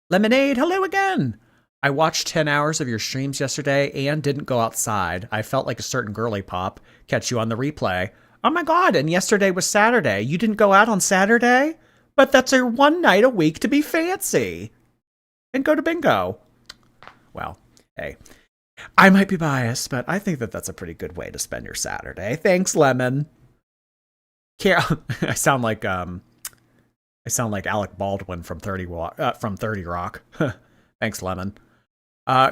Lemonade, hello again. I watched 10 hours of your streams yesterday and didn't go outside. I felt like a certain girly pop. Catch you on the replay. Oh my God, and yesterday was Saturday. You didn't go out on Saturday? But that's your one night a week to be fancy. And go to bingo. Well, hey. I might be biased, but I think that that's a pretty good way to spend your Saturday. Thanks, Lemon. Carol, I sound like Alec Baldwin from 30 Rock. Thanks, Lemon.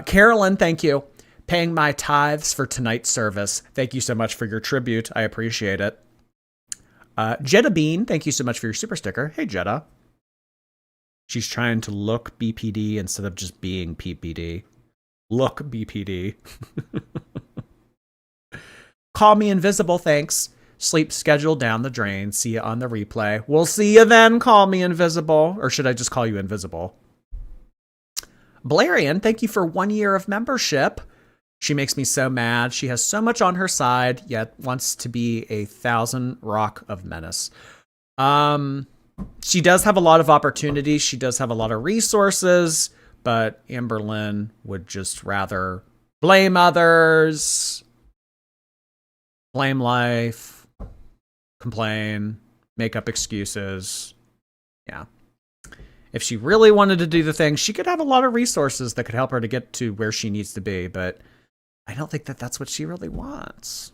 Carolyn, thank you. Paying my tithes for tonight's service. Thank you so much for your tribute. I appreciate it. Jetta Bean, thank you so much for your super sticker. Hey, Jetta. She's trying to look BPD instead of just being PPD. Look BPD. Call me invisible, thanks. Sleep schedule down the drain. See you on the replay. We'll see you then, call me invisible. Or should I just call you invisible? Blarian, thank you for 1 year of membership. She makes me so mad. She has so much on her side, yet wants to be a 1,000 rock of menace. She does have a lot of opportunities. She does have a lot of resources, but Amberlynn would just rather blame others, blame life, complain, make up excuses. Yeah. If she really wanted to do the thing, she could have a lot of resources that could help her to get to where she needs to be, but I don't think that that's what she really wants.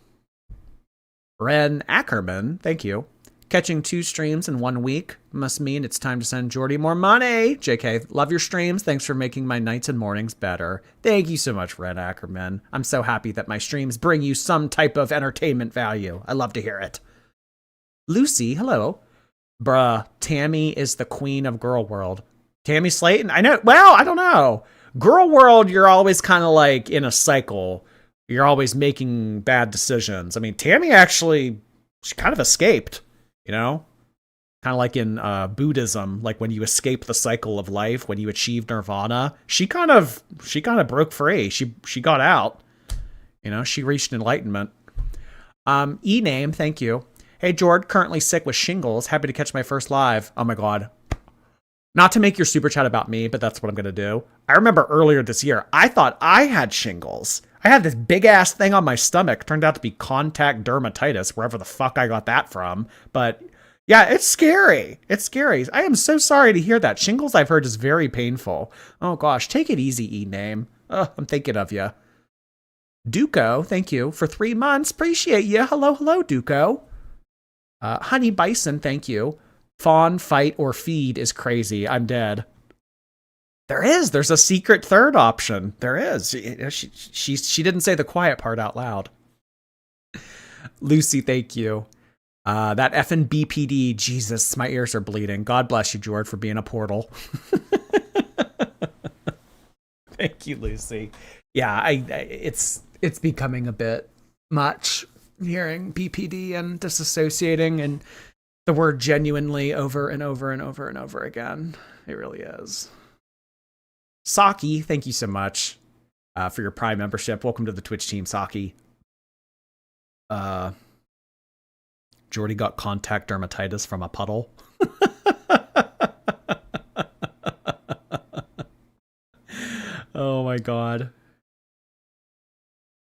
Ren Ackerman, thank you. Catching 2 streams in 1 week must mean it's time to send Jordy more money. JK, love your streams. Thanks for making my nights and mornings better. Thank you so much, Ren Ackerman. I'm so happy that my streams bring you some type of entertainment value. I love to hear it. Lucy, hello. Bruh, Tammy is the queen of Girl World. Tammy Slayton? I know. Well, I don't know. Girl World, you're always kind of like in a cycle. You're always making bad decisions. I mean, Tammy actually, she kind of escaped. You know, kind of like in Buddhism, like when you escape the cycle of life, when you achieve nirvana, she kind of broke free. She got out. You know, she reached enlightenment. E-name, thank you. Hey, Jord, currently sick with shingles. Happy to catch my first live. Oh my God. Not to make your super chat about me, but that's what I'm going to do. I remember earlier this year, I thought I had shingles. I had this big ass thing on my stomach. Turned out to be contact dermatitis, wherever the fuck I got that from. But yeah, it's scary. It's scary. I am so sorry to hear that. Shingles, I've heard, is very painful. Oh gosh, take it easy, E-name. Oh, I'm thinking of you. Duco, thank you for 3 months. Appreciate you. Hello, hello, Duco. Honey Bison, thank you. Fawn, fight, or feed is crazy. I'm dead. There's a secret third option. There is. She didn't say the quiet part out loud. Lucy, thank you. That effing BPD, Jesus, my ears are bleeding. God bless you, George, for being a portal. Thank you, Lucy. Yeah, it's becoming a bit much hearing BPD and disassociating and the word genuinely over and over and over and over again. It really is. Saki, thank you so much for your Prime membership. Welcome to the Twitch team, Saki. Jordy got contact dermatitis from a puddle. Oh my god.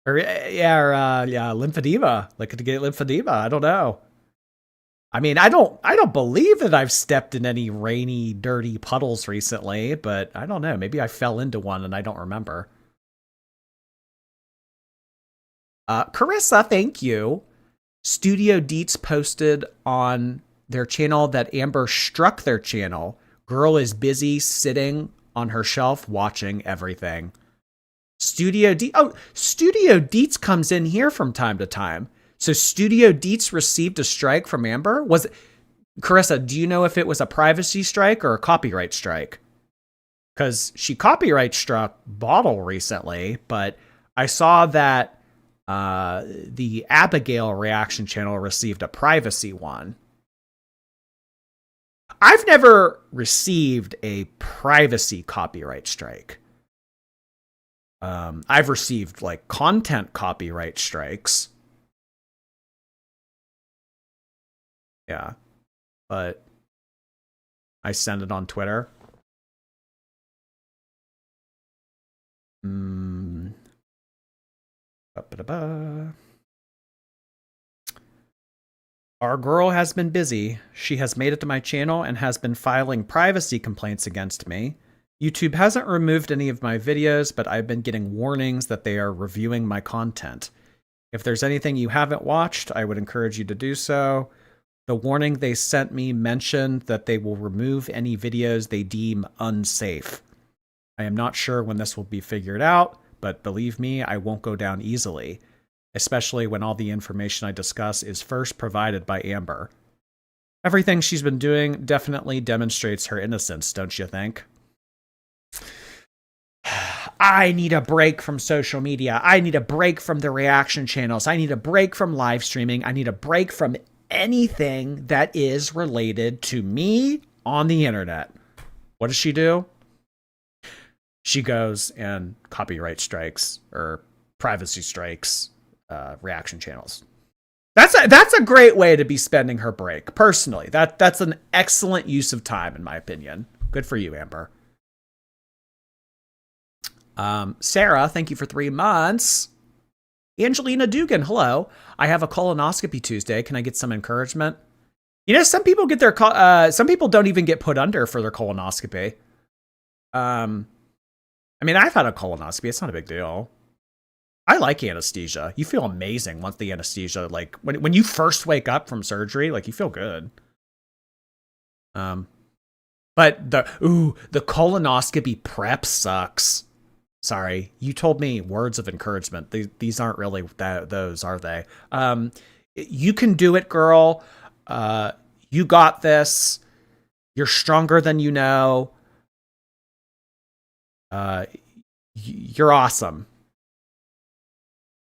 Or lymphedema. Like to get lymphedema. I don't know. I mean, I don't believe that I've stepped in any rainy, dirty puddles recently, but I don't know. Maybe I fell into one and I don't remember. Carissa, thank you. Studio Deets posted on their channel that Amber struck their channel. Girl is busy sitting on her shelf watching everything. Studio Deets comes in here from time to time. So Studio Deets received a strike from Amber? Was it, Carissa, do you know if it was a privacy strike or a copyright strike? Because she copyright struck Bottle recently, but I saw that the Abigail reaction channel received a privacy one. I've never received a privacy copyright strike. I've received like content copyright strikes. Yeah, but I send it on Twitter. Our girl has been busy. She has made it to my channel and has been filing privacy complaints against me. YouTube hasn't removed any of my videos, but I've been getting warnings that they are reviewing my content. If there's anything you haven't watched, I would encourage you to do so. The warning they sent me mentioned that they will remove any videos they deem unsafe. I am not sure when this will be figured out, but believe me, I won't go down easily, especially when all the information I discuss is first provided by Amber. Everything she's been doing definitely demonstrates her innocence, don't you think? I need a break from social media. I need a break from the reaction channels. I need a break from live streaming. I need a break from anything that is related to me on the internet. What does she do? She goes and copyright strikes or privacy strikes reaction channels. That's a great way to be spending her break. Personally, that's an excellent use of time, in my opinion. Good for you, Amber. Sarah, thank you for 3 months. Angelina Dugan, hello. I have a colonoscopy Tuesday. Can I get some encouragement? You know, some people get their some people don't even get put under for their colonoscopy. I mean, I've had a colonoscopy. It's not a big deal. I like anesthesia. You feel amazing once the anesthesia, like when you first wake up from surgery, like you feel good. But the colonoscopy prep sucks. Sorry, you told me words of encouragement. These aren't really those, are they? You can do it, girl. You got this. You're stronger than you know. You're awesome,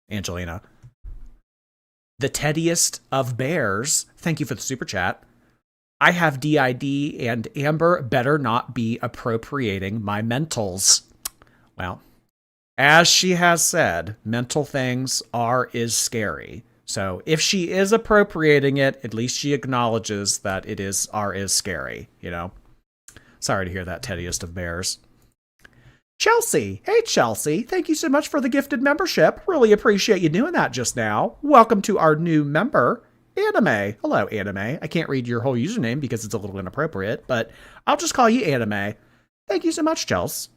Angelina. The teddiest of bears. Thank you for the super chat. I have DID and Amber better not be appropriating my mentals. Well, as she has said, mental things is scary. So if she is appropriating it, at least she acknowledges that it is scary, you know? Sorry to hear that, teddiest of bears. Chelsea. Hey, Chelsea. Thank you so much for the gifted membership. Really appreciate you doing that just now. Welcome to our new member, Anime. Hello, Anime. I can't read your whole username because it's a little inappropriate, but I'll just call you Anime. Thank you so much, Chelsea.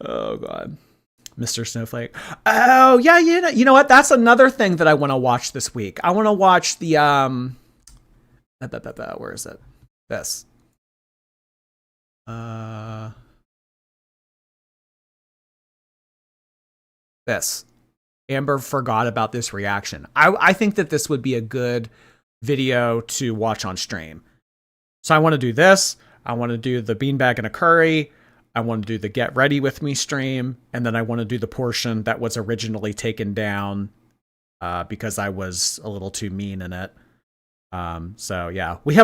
Oh, God. Mr. Snowflake. Oh, yeah, you know what? That's another thing that I want to watch this week. I want to watch the, where is it? This. This. Amber forgot about this reaction. I think that this would be a good video to watch on stream. So I want to do this. I want to do the beanbag and a curry. I want to do the get ready with me stream. And then I want to do the portion that was originally taken down because I was a little too mean in it. So yeah, we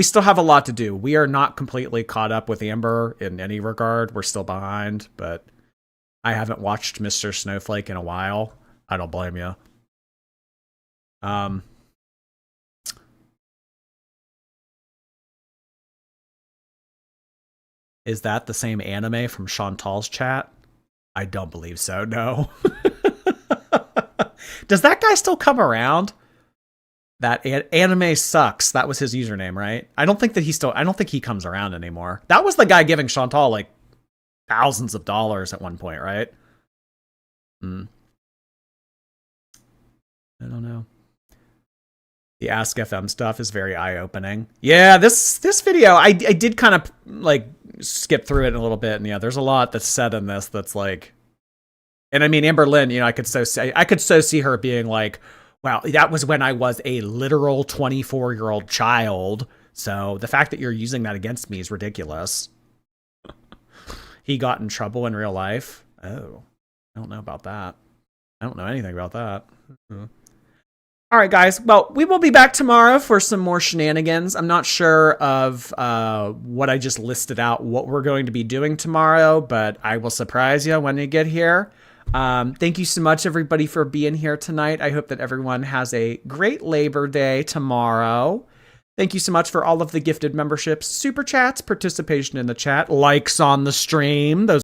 still have a lot to do. We are not completely caught up with Amber in any regard. We're still behind, but I haven't watched Mr. Snowflake in a while. I don't blame you. Is that the same anime from Chantal's chat? I don't believe so, no. Does that guy still come around? That anime sucks. That was his username, right? I don't think he comes around anymore. That was the guy giving Chantal like thousands of dollars at one point, right? I don't know. The Ask FM stuff is very eye-opening. Yeah, this video, I did kind of like skip through it a little bit, and yeah, there's a lot that's said in this that's like, and I mean, Amberlynn, you know, I could so see her being like, wow, that was when I was a literal 24-year-old child. So the fact that you're using that against me is ridiculous. He got in trouble in real life. Oh, I don't know about that. I don't know anything about that. All right, guys. Well, we will be back tomorrow for some more shenanigans. I'm not sure of what I just listed out, what we're going to be doing tomorrow, but I will surprise you when you get here. Thank you so much, everybody, for being here tonight. I hope that everyone has a great Labor Day tomorrow. Thank you so much for all of the gifted memberships, super chats, participation in the chat, likes on the stream. Those